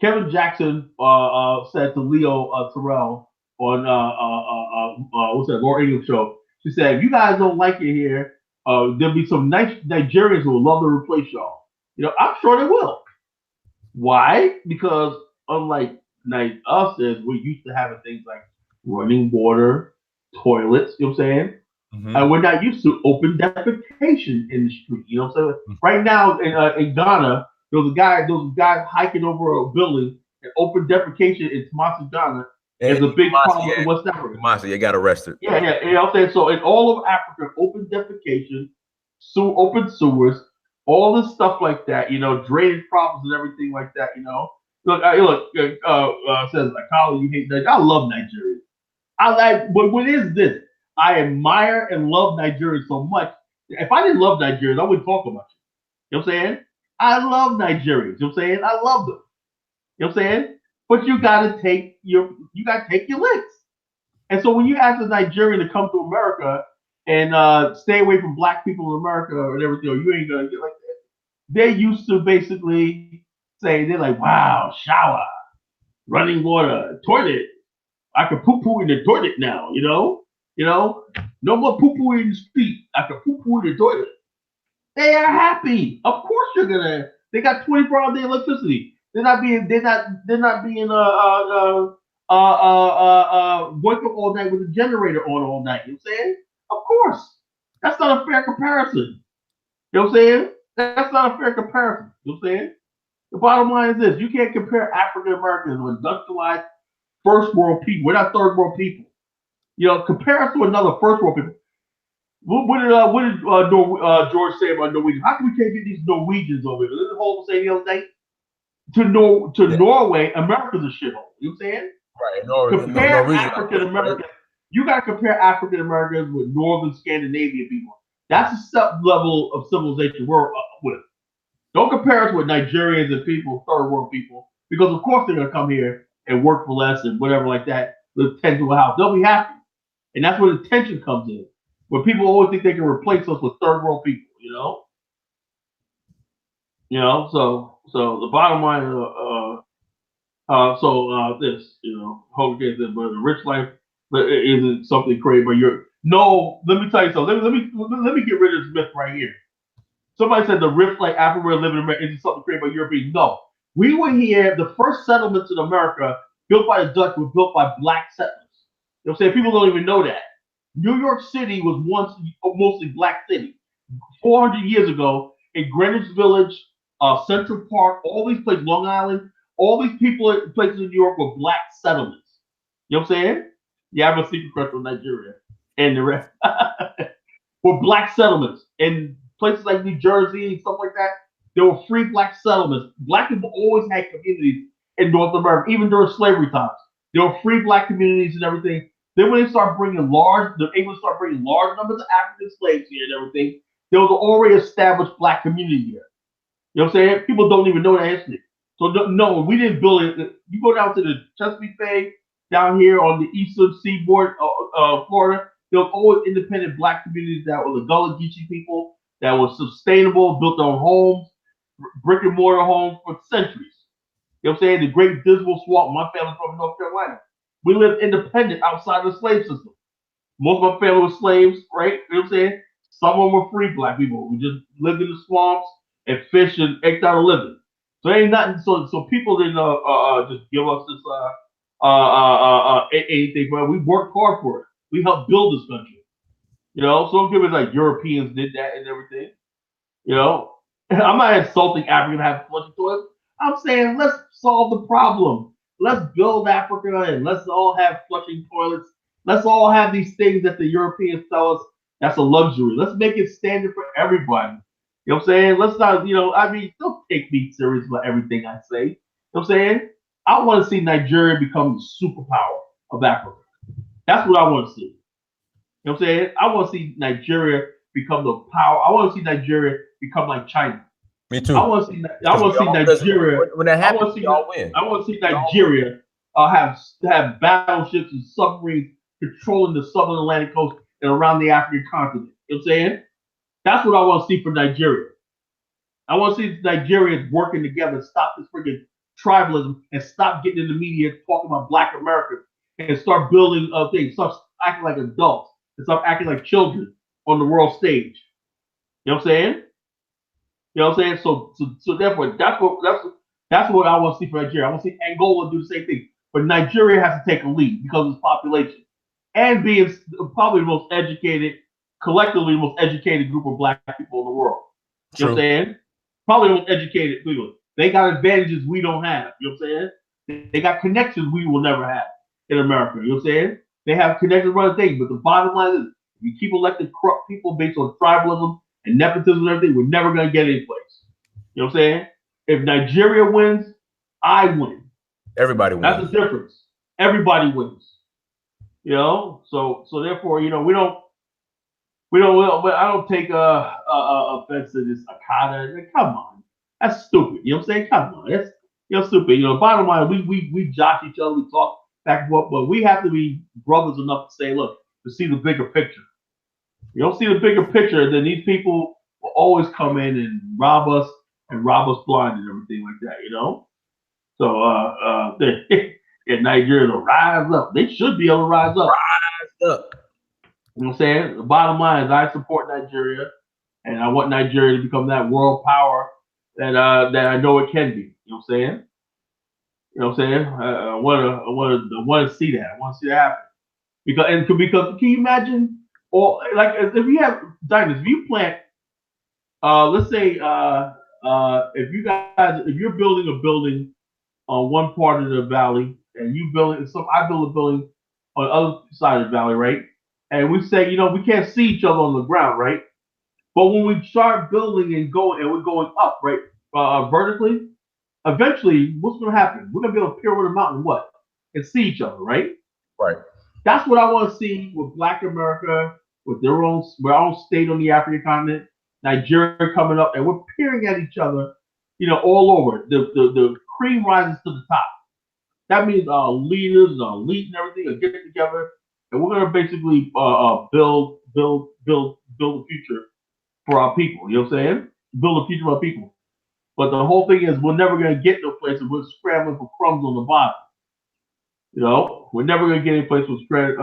Kevin Jackson said to Leo Terrell on what's that, Laura Ingram show. She said, if you guys don't like it here, there'll be some nice Nigerians who will love to replace y'all. I'm sure they will. Why? Because unlike us, we're used to having things like running water, toilets, you know what I'm saying? Mm-hmm. And we're not used to open defecation in the street. You know what I'm saying? Mm-hmm. Right now in Ghana, there was a guy hiking over a building and open defecation in Tomasi, Ghana. There's a big problem in West Africa. Tomasi, you got arrested. Yeah. You know what I'm saying? So in all of Africa, open defecation, open sewers, all this stuff like that, drainage problems and everything like that, Look, says like, Colin, you hate Nigeria. I love Nigeria. But what is this? I admire and love Nigeria so much. If I didn't love Nigerians, I wouldn't talk about you. You know what I'm saying? I love Nigerians. You know what I'm saying? I love them. You know what I'm saying? But you gotta take your licks. And so when you ask a Nigerian to come to America and stay away from black people in America or everything, or you ain't gonna get like that, they're used to basically saying, they're like, wow, shower, running water, toilet. I can poo-poo in the toilet now, no more poo-poo in the street. I can poo-poo in the toilet. They are happy. Of course they got 24-hour day electricity. They're not being woken up all night with a generator on all night. You know what I'm saying? Of course. That's not a fair comparison. You know what I'm saying? That's not a fair comparison. You know what I'm saying? The bottom line is this: you can't compare African Americans with industrialized first world people. We're not third world people. Compare us to another first world people. What did George say about Norwegians? How come we can't get these Norwegians over here? Didn't Holmes say the other day? Norway, America's a shithole. You know what I'm saying? Right. Compare African Americans. You got to compare African Americans with Northern Scandinavian people. That's a sub level of civilization we're with. Don't compare us with Nigerians and third world people, because of course they're gonna come here and work for less and whatever like that. Live tend to a house. They'll be happy, and that's where the tension comes in. Where people always think they can replace us with third world people. So the bottom line, this, Hogan said, but a rich life isn't something created by your. No, let me tell you something. Let me get rid of this myth right here. Somebody said the rich like Africa living in America isn't something created by Europeans. No, we were here. The first settlements in America built by the Dutch were built by black settlers. You know what I'm saying? People don't even know that. New York City was once mostly black city. 400 years ago, in Greenwich Village, Central Park, all these places, Long Island, all these places in New York were black settlements. You know what I'm saying? Yeah, I have a secret crush on Nigeria and the rest. Were black settlements. In places like New Jersey and stuff like that, there were free black settlements. Black people always had communities in North America, even during slavery times. There were free black communities and everything. Then when they start bringing large numbers of African slaves here and everything, There was an already established black community here. You know what I'm saying? People don't even know that history. So no, we didn't build it. You go down to the Chesapeake Bay, down here on the eastern seaboard of Florida, there was always independent black communities that were the Gullah Geechee people that were sustainable, built their own homes, brick and mortar homes for centuries. You know what I'm saying? The Great Dismal Swamp. My family's from North Carolina. We lived independent outside of the slave system. Most of my family was slaves, right? You know what I'm saying? Some of them were free black people. We just lived in the swamps and fished and eked out a living. So ain't nothing. So people didn't just give us this anything, but we worked hard for it. We helped build this country. You know, so don't give it like Europeans did that and everything. You know, I'm not insulting Africa to have flushing toilets. I'm saying let's solve the problem. Let's build Africa and let's all have flushing toilets. Let's all have these things that the Europeans tell us that's a luxury. Let's make it standard for everybody. You know what I'm saying? Let's not, I mean, don't take me serious about everything I say. You know what I'm saying? I want to see Nigeria become the superpower of Africa. That's what I want to see. You know what I'm saying? I want to see Nigeria become the power. I want to see Nigeria become like China. Me too. I want to see Nigeria. When that happens, we all win. I want to see Nigeria have battleships and submarines controlling the southern Atlantic coast and around the African continent. You know what I'm saying? That's what I want to see for Nigeria. I want to see Nigerians working together, stop this freaking tribalism, and stop getting in the media talking about Black Americans and start building things, start acting like adults and stop acting like children on the world stage. You know what I'm saying? You know what I'm saying? So therefore, that's what I want to see for Nigeria. I want to see Angola do the same thing, but Nigeria has to take a lead because of its population and being probably the most educated, collectively the most educated group of Black people in the world. You know what I'm saying? Probably the most educated people. They got advantages we don't have. You know what I'm saying? They got connections we will never have in America. You know what I'm saying? They have connections for other things, but the bottom line is, if you keep electing corrupt people based on tribalism and nepotism and everything, we're never going to get any place. You know what I'm saying? If Nigeria wins, I win. Everybody wins. That's the difference. Everybody wins. You know, so therefore, we don't. I don't take offense to this Akata. Come on, that's stupid. You know what I'm saying? Come on, that's stupid. Bottom line, we josh each other, we talk back and forth, but we have to be brothers enough to say, look, to see the bigger picture. You don't see the bigger picture, then these people will always come in and rob us blind and everything like that. So in Nigeria to rise up. They should be able to rise up. Rise up. You know what I'm saying? The bottom line is I support Nigeria, and I want Nigeria to become that world power that I know it can be. You know what I'm saying? You know what I'm saying? I want to see that. I want to see that happen. Because can you imagine? Or like if you have diamonds, if you plant, let's say if you're building a building on one part of the valley, and I build a building on the other side of the valley, right? And we say, we can't see each other on the ground, right? But when we start building and we're going up, right, vertically, eventually, what's going to happen? We're going to be able to peer over the mountain, and see each other, right? Right. That's what I want to see with Black America, with their own state on the African continent, Nigeria coming up, and we're peering at each other, all over. The cream rises to the top. That means our leaders, our elite, and everything are getting together, and we're gonna basically build a future for our people. You know what I'm saying? Build a future for our people. But the whole thing is, we're never gonna get to a place where we're scrambling for crumbs on the bottom. We're never gonna get any place with scrambling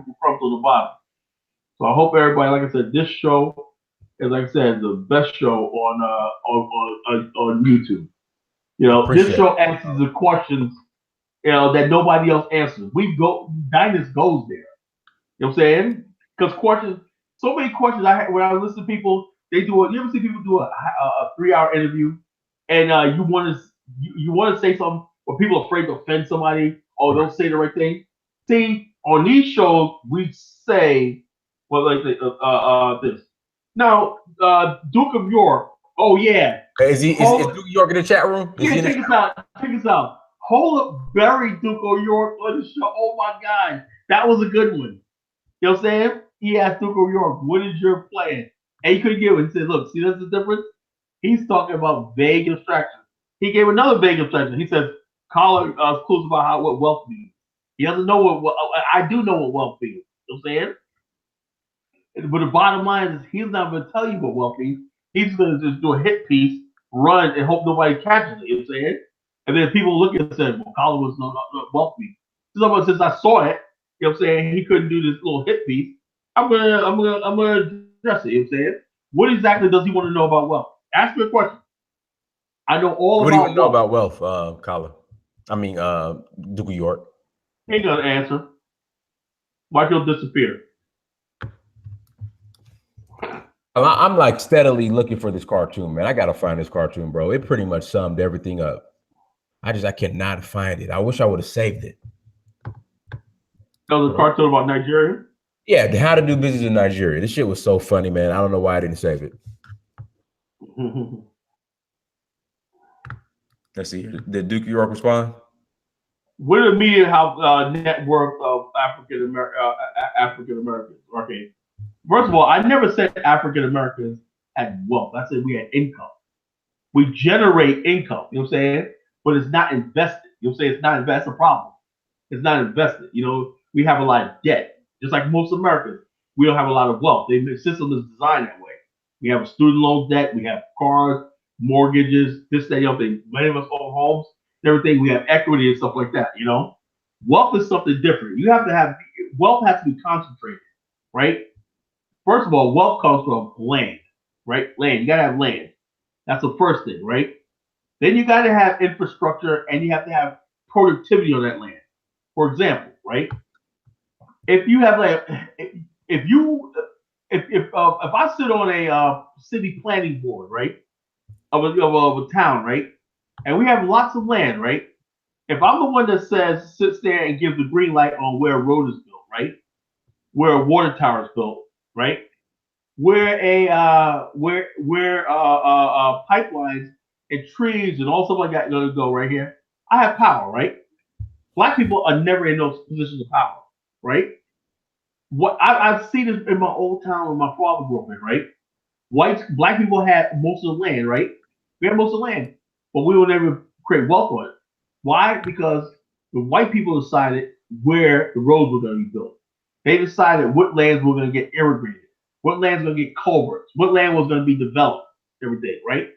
for crumbs on the bottom. So I hope everybody, like I said, this show is, like I said, the best show on YouTube. This show answers the questions that nobody else answers. Dinus goes there. You know what I'm saying? Because so many questions when I listen to people, you ever see people do a 3-hour interview, and you want to say something, but people are afraid to offend somebody, or don't say the right thing. See, on these shows, we say, this. Now, Duke of York, oh yeah. Is Duke York in the chat room? Check us out. Hold up, bury Duke of York on the show. Oh my God, that was a good one. You know what I'm saying? He asked Duke of York, what is your plan And he couldn't give it. He said, look, see, that's the difference? He's talking about vague abstractions. He gave another vague abstraction. He says, call clues about what wealth means. He doesn't know what I do know what wealth means. You know what I'm saying? But the bottom line is he's not going to tell you what wealth means. He's going to just do a hit piece, run, and hope nobody catches it. You know what I'm saying? And then people look and say, well, Colin was no wealth piece. So since I saw it, you know what I'm saying, he couldn't do this little hit piece. I'm gonna address it. You know what I'm saying? What exactly does he want to know about wealth? Ask me a question. I know all what do you about want to know wealth. about wealth, Colin? I mean, Duke of York. He ain't gonna answer. Why he'll disappear? I'm like steadily looking for this cartoon, man. I gotta find this cartoon, bro. It pretty much summed everything up. I cannot find it. I wish I would have saved it. There was a cartoon about Nigeria. Yeah, how to do business in Nigeria. This shit was so funny, man. I don't know why I didn't save it. Let's see. Did Duke of York respond? What do the media have net worth of African Americans? Okay. First of all, I never said African Americans had wealth. I said we had income. We generate income, you know what I'm saying? But it's not invested. You know what I'm saying? It's not invested. That's a problem. It's not invested. You know, we have a lot of debt. Just like most Americans, we don't have a lot of wealth. The system is designed that way. We have a student loan debt, we have cars, mortgages, this, that, the other thing. Many of us own homes, everything. We have equity and stuff like that, you know? Wealth is something different. You have to have wealth has to be concentrated, right? First of all, wealth comes from land, right? Land. You gotta have land. That's the first thing, right? Then you got to have infrastructure and you have to have productivity on that land. For example, right? If you have like, if you, if I sit on a city planning board, right, of a town, right, and we have lots of land, right? If I'm the one that sits there and gives the green light on where a road is built, right, where a water tower is built, right, where pipelines and trees and all stuff like that gonna go right here. I have power, right? Black people are never in those positions of power, right? What I've seen this in my old town where my father grew up in, right? Black people had most of the land, right? We had most of the land, but we would never create wealth on it. Why? Because the white people decided where the roads were going to be built. They decided what lands were going to get irrigated, what lands were going to get culverts, what land was going to be developed, everything, right?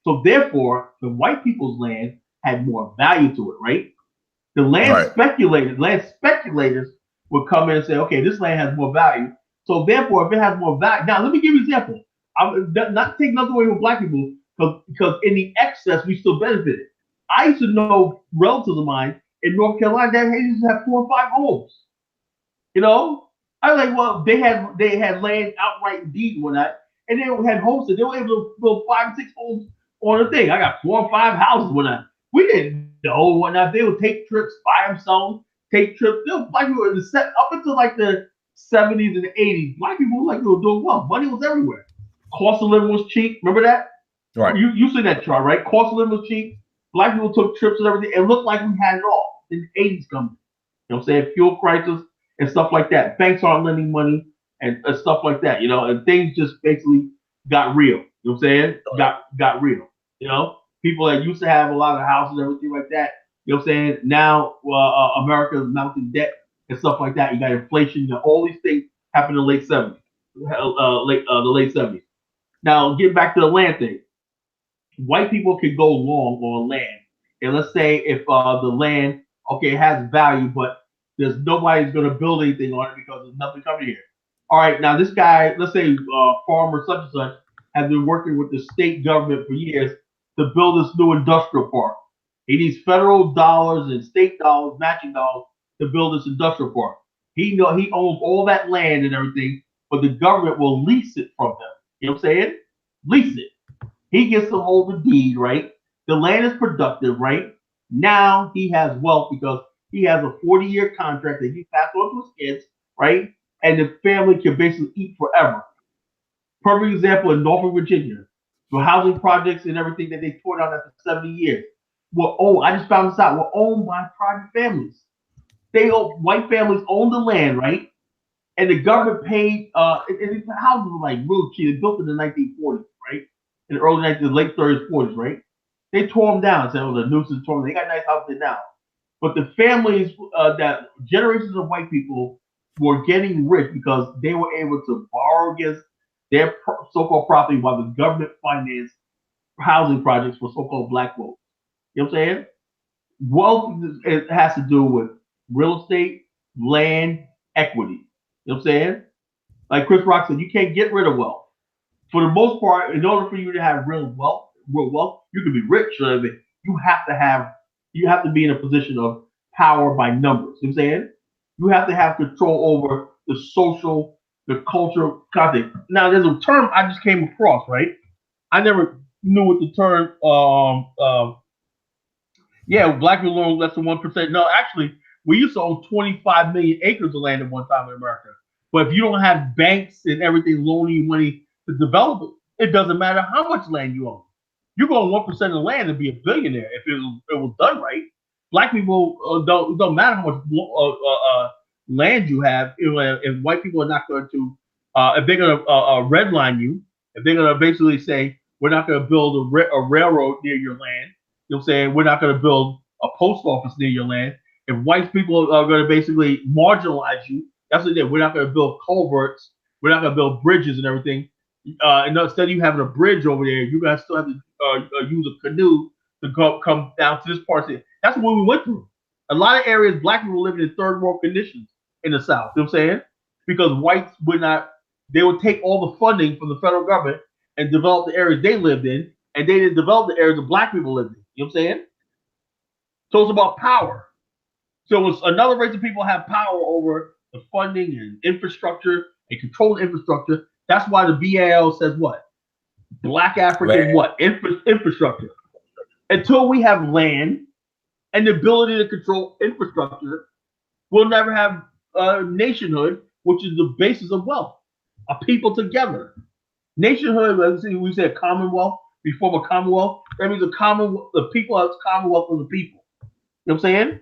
So therefore, the white people's land had more value to it, right? The land speculators would come in and say, okay, this land has more value. So therefore, if it has more value, now let me give you an example. I'm not taking nothing away from black people because in the excess we still benefited. I used to know relatives of mine in North Carolina that used to have 4 or 5 homes. You know, I was like, well, they had land outright deed and whatnot, and they had homes that they were able to build 5 or 6 homes on the thing. I got 4 or 5 houses whatnot. We didn't know whatnot. They would take trips by themselves, take trips. They were, black people in the set up until like the 70s and the 80s. Black people were like they were doing well. Money was everywhere. Cost of living was cheap. Remember that? Right. You see that chart, right? Cost of living was cheap. Black people took trips and everything. It looked like we had it all. In the 80s coming. You know what I'm saying? Fuel crisis and stuff like that. Banks aren't lending money and stuff like that, you know, and things just basically got real. You know what I'm saying? Got real. You know, people that used to have a lot of houses and everything like that. You know what I'm saying? Now America is mounting debt and stuff like that. You got inflation. You know, all these things happened in the late 70s, the late 70s. Now, get back to the land thing. White people can go long on land, and let's say if the land has value, but there's nobody's going to build anything on it because there's nothing coming here. All right, now this guy, let's say farmer such and such, has been working with the state government for years to build this new industrial park. He needs federal dollars and state dollars, matching dollars, to build this industrial park. He owns all that land and everything, but the government will lease it from him. You know what I'm saying? Lease it. He gets to hold the deed, right? The land is productive, right? Now he has wealth because he has a 40-year contract that he passed on to his kids, right? And the family can basically eat forever. Perfect example in Norfolk, Virginia. The housing projects and everything that they tore down after 70 years were owned. I just found this out. Were owned by private families. White families own the land, right? and the government paid. And the houses were like real cheap. They built in the 1940s, right? In the early 19, late 30s, 40s, right? They tore them down. Said, "Oh, the nuisance tore them." They got nice houses now, but the families that generations of white people were getting rich because they were able to borrow against their so-called property while the government financed housing projects for so-called black folks. You know what I'm saying? Wealth it has to do with real estate, land, equity. You know what I'm saying? Like Chris Rock said, you can't get rid of wealth. For the most part, in order for you to have real wealth, you can be rich. You you have to be in a position of power by numbers. You know what I'm saying? You have to have control over the social, the cultural content. Now, there's a term I just came across, right? I never knew what the term yeah, black people own less than 1%. No, actually, we used to own 25 million acres of land at one time in America. But if you don't have banks and everything loaning you money to develop it, it doesn't matter how much land you own. You go on 1% of land and be a billionaire if it was done right. Black people don't matter how much land you have. If white people are not going to, if they're going to redline you, if they're going to basically say we're not going to build a railroad near your land, you know what I'm saying? We're not going to build a post office near your land. If white people are going to basically marginalize you, that's what they did. We're not going to build culverts. We're not going to build bridges and everything. And instead of you having a bridge over there, you guys still have to use a canoe to come down to this part. That's what we went through. A lot of areas, black people living in third world conditions in the South. You know what I'm saying? Because whites would not, they would take all the funding from the federal government and develop the areas they lived in, and they didn't develop the areas the black people lived in. You know what I'm saying? So it's about power. So it's another reason people have power over the funding and infrastructure and control the infrastructure. That's why the BAL says what? Black African what? Infrastructure. Until we have land and the ability to control infrastructure, we'll never have nationhood, which is the basis of wealth. A people together. Nationhood, let's see, we said commonwealth, we form a commonwealth. That means the people are commonwealth of the people. You know what I'm saying?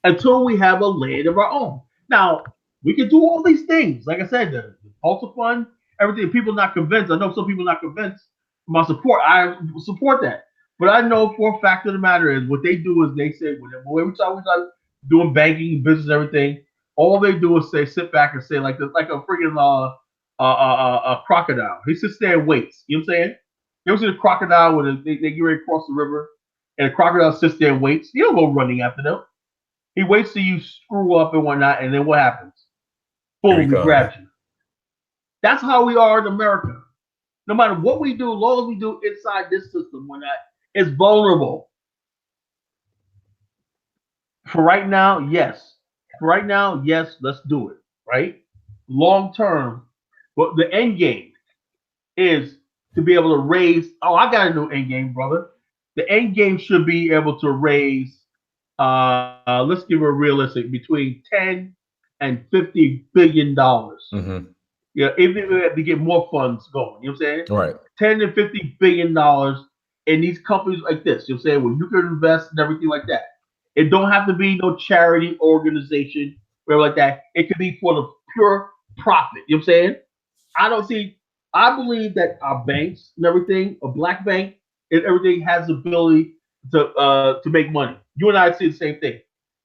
Until we have a land of our own. Now, we can do all these things. Like I said, the Tulsa Fund, everything. People not convinced. I know some people not convinced. My support, I support that. But I know for a fact of the matter is what they do is they say, every time we start doing banking, business, and everything, all they do is sit back and say like a freaking crocodile. He sits there and waits. You know what I'm saying? You ever see the crocodile when they get ready to cross the river and the crocodile sits there and waits? You don't go running after them. He waits till you screw up and whatnot, and then what happens? Boom, he grabs you. That's how we are in America. No matter what we do, as long as we do inside this system, whatnot, it's vulnerable. For right now, yes. For right now, yes, let's do it. Right? Long term, but the end game is to be able to raise. Oh, I got a new end game, brother. The end game should be able to raise. Let's give it realistic between 10 and $50 billion. Yeah, even if we get more funds going, you know what I'm saying? Right. 10 to $50 billion in these companies like this. You know what I'm saying? Where you can invest and everything like that. It don't have to be no charity organization or like that. It could be for the pure profit. You know what I'm saying? I believe that our banks and everything, a black bank and everything has the ability to make money. You and I see the same thing.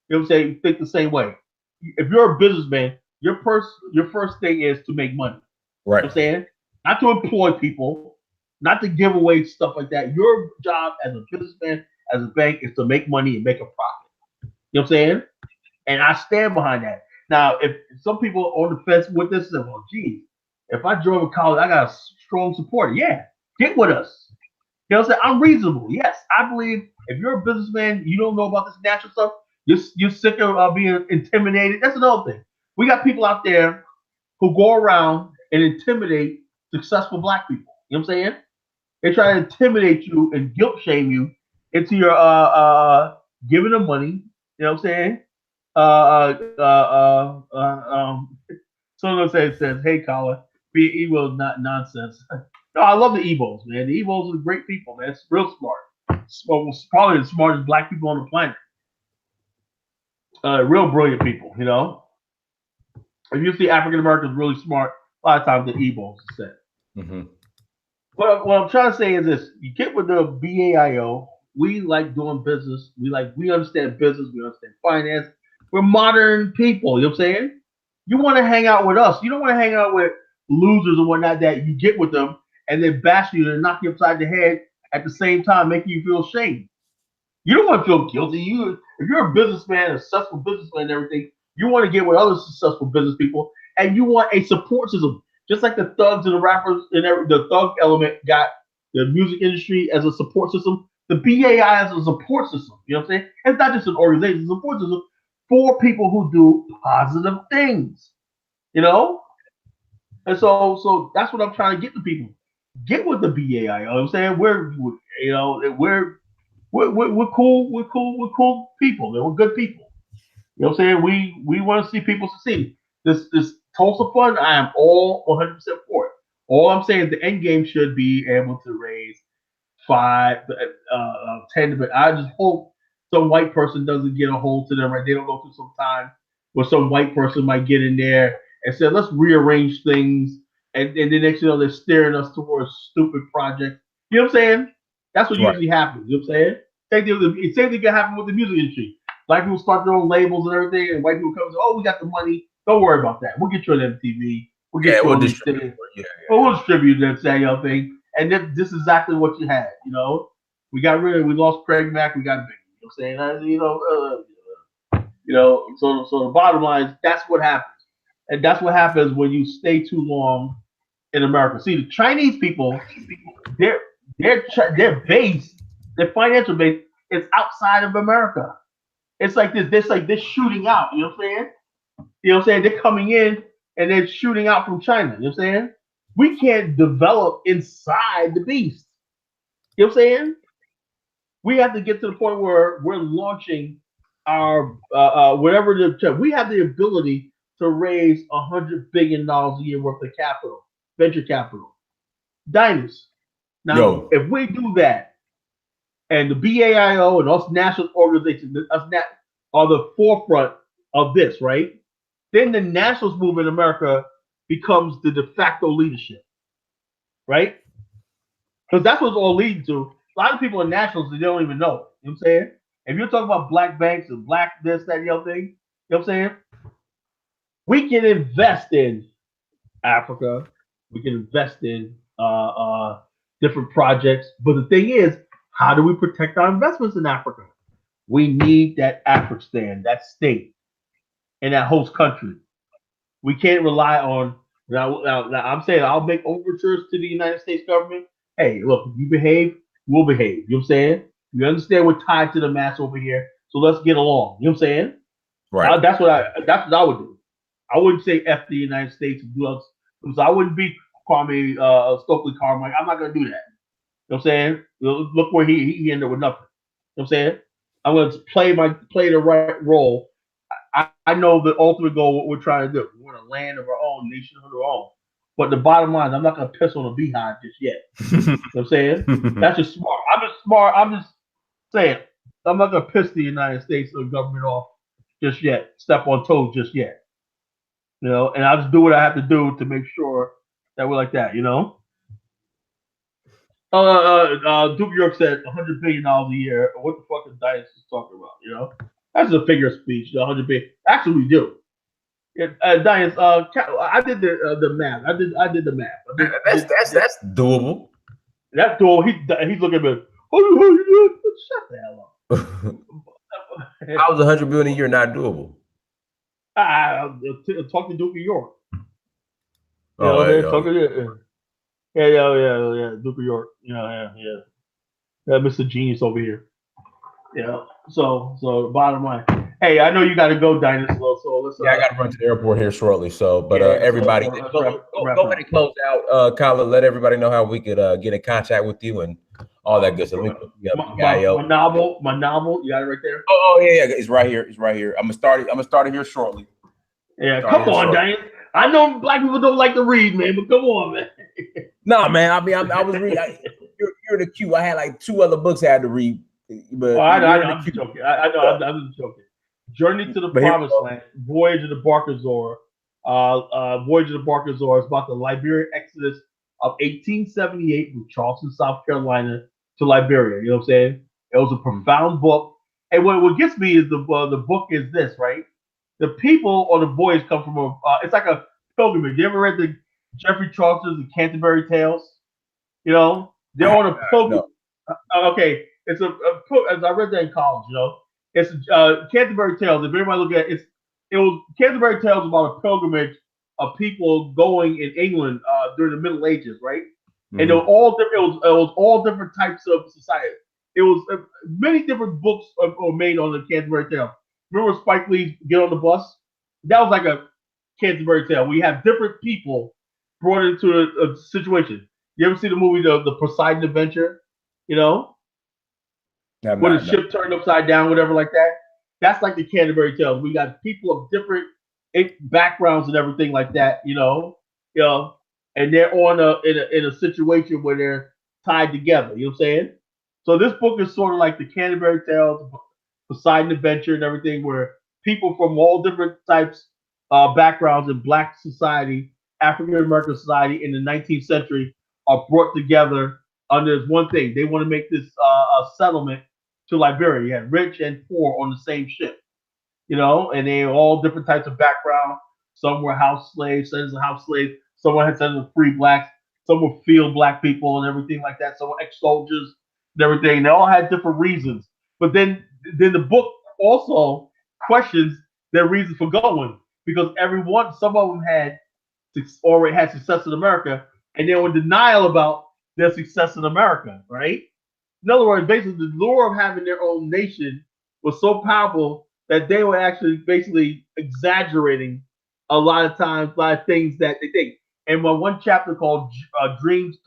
You know what I'm saying? You think the same way. If you're a businessman, your first thing is to make money. Right. You know what I'm saying? Not to employ people, not to give away stuff like that. Your job as a businessman, as a bank, is to make money and make a profit. You know what I'm saying? And I stand behind that. Now, if some people are on the fence with this, say, well, geez, if I join with college, I got a strong supporter. Yeah, get with us. You know what I'm saying? I'm reasonable. Yes, I believe if you're a businessman, you don't know about this natural stuff, you're sick of being intimidated. That's another thing. We got people out there who go around and intimidate successful black people. You know what I'm saying? They try to intimidate you and guilt shame you into your giving them money. You know what I'm saying? Uh, uh, uh, uh, um, Someone says, "Hey, Colin, be evil is not nonsense." No, I love the Evos, man. The Evos are great people, man. It's real smart. Probably the smartest black people on the planet. Real brilliant people, you know. If you see African Americans really smart, a lot of times they're Igbo set. Mm-hmm. What I'm trying to say is this: you get with the BAIO. We like doing business. We understand business. We understand finance. We're modern people. You know what I'm saying? You want to hang out with us. You don't want to hang out with losers and whatnot that you get with them and they bash you and knock you upside the head at the same time, making you feel shame. You don't want to feel guilty. If you're a businessman, a successful businessman, and everything, you want to get with other successful business people, and you want a support system, just like the thugs and the rappers and the thug element got the music industry as a support system. The BAI as a support system. You know what I'm saying? It's not just an organization; it's a support system for people who do positive things. You know, and so that's what I'm trying to get to people. Get with the BAI. You know what I'm saying? We're cool. We're cool. We're cool people. We're good people. You know what I'm saying? We want to see people succeed. This Tulsa Fund, I am all 100% for it. All I'm saying is the end game should be able to raise 10. But I just hope some white person doesn't get a hold to them. Right? They don't go through some time where some white person might get in there and say, "Let's rearrange things," and the next they're steering us towards stupid projects. You know what I'm saying? That's what usually happens. You know what I'm saying? Same thing can happen with the music industry. Black people start their own labels and everything, and white people come and say, "Oh, we got the money. Don't worry about that. We'll get you on MTV. We'll get you on these things. We'll distribute that same thing." And this is exactly what you had. You know, we lost Craig Mack. We got Biggie. You know what I'm saying? So the bottom line is that's what happens, and that's what happens when you stay too long in America. See, the Chinese people, their base, their financial base is outside of America. It's like this shooting out. You know what I'm saying? You know what I'm saying? They're coming in and they're shooting out from China. You know what I'm saying? We can't develop inside the beast. You know what I'm saying? We have to get to the point where we're launching our whatever we have the ability to raise $100 billion a year worth of capital, venture capital, diamonds. Now, if we do that, and the BAIO and us national organizations, are the forefront of this, right? Then the nationalist movement in America becomes the de facto leadership, right? Because that's what it's all leading to. A lot of people are nationalists that they don't even know. You know what I'm saying? If you're talking about black banks and black this, that, the other thing, you know what I'm saying? We can invest in Africa. We can invest in different projects. But the thing is, how do we protect our investments in Africa? We need that Afghanistan, that state, and that host country. We can't rely on now. I'm saying I'll make overtures to the United States government. Hey, look, if you behave, we'll behave. You know what I'm saying? We understand we're tied to the mass over here, so let's get along. You know what I'm saying? Right. That's what I would do. I wouldn't say F the United States and do else. So I wouldn't be Kwame Stokely Carmichael. I'm not gonna do that. You know what I'm saying? Look where he ended up with nothing. You know what I'm saying? I'm gonna play the right role. I know the ultimate goal, what we're trying to do. We want a land of our own, nation of our own. But the bottom line is I'm not gonna piss on a beehive just yet. You know what I'm saying? That's just smart. I'm just saying I'm not gonna piss the United States or the government off just yet. Step on toes just yet. You know, and I'll just do what I have to do to make sure that we're like that, you know? Duke York said $100 billion a year. What the fuck is Dice talking about? You know, that's a figure of speech. The $100 billion. Actually, we do. Dice, I did the math. I did the math. That's doable. That's doable. He's looking at me. Shut the hell up. How is $100 billion a year not doable? Talk to Duke York. Oh, yeah. Duke York. Yeah. Mr. Genius over here. Yeah. So bottom line. Hey, I know you got to go, Dinosaur. So let's. I got to run to the airport here shortly. So, but everybody, go ahead and close out, Kyla. Let everybody know how we could get in contact with you and all that good stuff. My novel. You got it right there. Oh yeah. It's right here. I'm gonna start it here shortly. Yeah, come on, Diane. I know black people don't like to read, man, but come on, man. No, man. I mean, I was reading. You're the queue. I had like 2 other books I had to read. But I'm just joking. I'm just joking. Journey to the Promised Land, Voyage of the Barkasaur, Voyage of the Barkasaur. It's about the Liberian exodus of 1878 from Charleston, South Carolina to Liberia. You know what I'm saying? It was a profound book. And what gets me is the book is this, right? The people on the voyage come from it's like a pilgrimage. You ever read the Geoffrey Chaucer's The Canterbury Tales? You know, they're on a pilgrimage. No. Okay, it's as I read that in college. You know, it's Canterbury Tales. If everybody look at it, it was Canterbury Tales about a pilgrimage of people going in England during the Middle Ages, right? Mm-hmm. And they were all different. It was all different types of society. It was many different books were made on the Canterbury Tales. Remember Spike Lee's Get on the Bus? That was like a Canterbury Tale. We have different people brought into a situation. You ever see the movie the Poseidon Adventure? You know, when the ship turned upside down, whatever like that. That's like the Canterbury Tales. We got people of different backgrounds and everything like that. You know, and they're on in a situation where they're tied together. You know what I'm saying? So this book is sort of like the Canterbury Tales, Poseidon Adventure, and everything, where people from all different types, backgrounds in Black society, African American society in the 19th century are brought together under this one thing. They want to make this a settlement to Liberia. You had rich and poor on the same ship, you know, and they all different types of background. Some were house slaves, citizens of house slaves. Some had citizens of free blacks. Some were field black people and everything like that. Some were ex-soldiers and everything. They all had different reasons. But then the book also questions their reasons for going, because some of them already had success in America, and they were in denial about their success in America, right? In other words, basically the lure of having their own nation was so powerful that they were actually basically exaggerating a lot of times by things that they think. And one chapter called Dreams,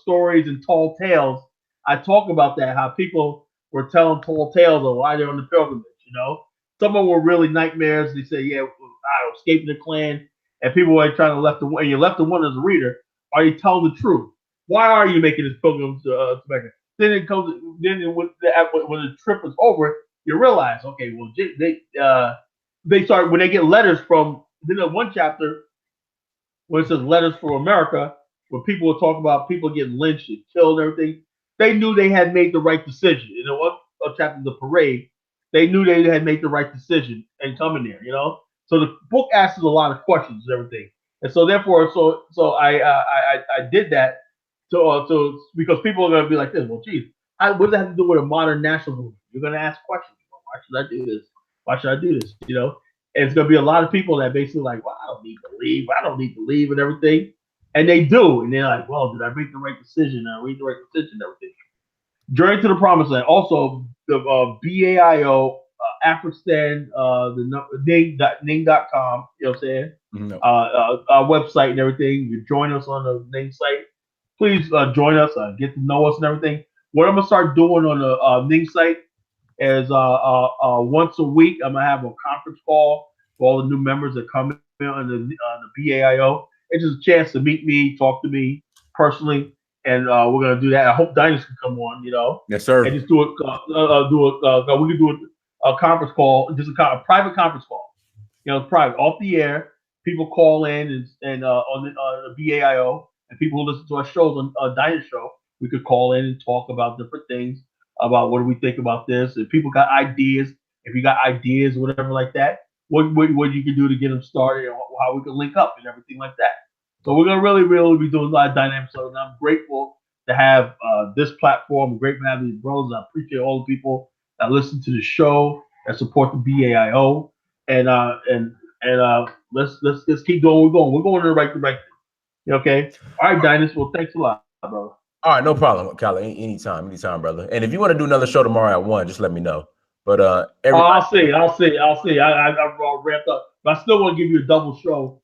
Stories, and Tall Tales, I talk about that, how people were telling tall tales of why they're on the pilgrimage, you know. Some of them were really nightmares. They say, yeah, I was escaping the Klan, and people were trying to left the one. And you left the one as a reader. Are you telling the truth? Why are you making this pilgrimage to Mecca? Then it comes. Then when the trip is over, you realize, okay, well, they start when they get letters from. Then in one chapter, when it says letters from America, where people will talk about people getting lynched and killed and everything, they knew they had made the right decision. You know, one chapter, the parade, they knew they had made the right decision and coming there. You know, so the book asks a lot of questions and everything, and so therefore, so I did that. So because people are going to be like this, well, geez, what does that have to do with a modern national movement? You're going to ask questions. Well, why should I do this? Why should I do this? You know, and it's going to be a lot of people that basically like, well, I don't need to leave. I don't need to leave and everything. And they do. And they're like, well, did I make the right decision? Did I read the right decision and everything? Journey to the Promised Land. Also, the BAIO, Afghanistan, the Ning.com, you know what I'm saying? Mm-hmm. Our website and everything. You join us on the Ning site. Please join us, get to know us and everything. What I'm going to start doing on the Ning site is once a week, I'm going to have a conference call for all the new members that come in on the BAIO. It's just a chance to meet me, talk to me personally, and we're going to do that. I hope Dinus can come on, you know. Yes, sir. And just we can do a conference call, just a private conference call. You know, private, off the air. People call in and on the BAIO. And people who listen to our shows on Dinah's show, we could call in and talk about different things, about what do we think about this. If people got ideas, if you got ideas, whatever like that, what you can do to get them started, or how we can link up and everything like that. So we're gonna really be doing a lot of dynamics. So I'm grateful to have this platform. I'm grateful to have these brothers. I appreciate all the people that listen to the show, that support the BAIO, and let's keep going. We're going in the right direction. Okay. All right, Dinus. Well, thanks a lot, brother. All right, no problem, Kyle. Anytime, brother. And if you want to do another show tomorrow at 1, just let me know. But I'll see. I'm all wrapped up, but I still want to give you a double show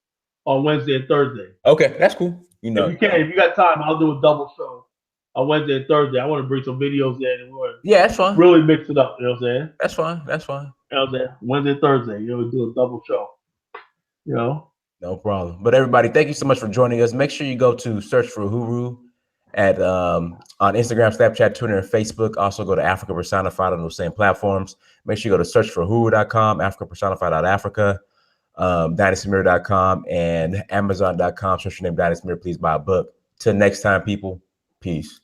on Wednesday and Thursday. Okay, that's cool. You know, if you got time, I'll do a double show on Wednesday and Thursday. I want to bring some videos in and that's fine. Really mix it up. You know what I'm saying? That's fine. You know what I'm saying? Wednesday and Thursday, do a double show. You know. No problem. But everybody, thank you so much for joining us. Make sure you go to search for Uhuru at on Instagram, Snapchat, Twitter, and Facebook. Also go to Africa Personified on those same platforms. Make sure you go to search for Uhuru.com, Africa Personified.Africa. DynastyMirror.com and Amazon.com. Search your name, Dynasty Mirror. Please buy a book. Till next time, people. Peace.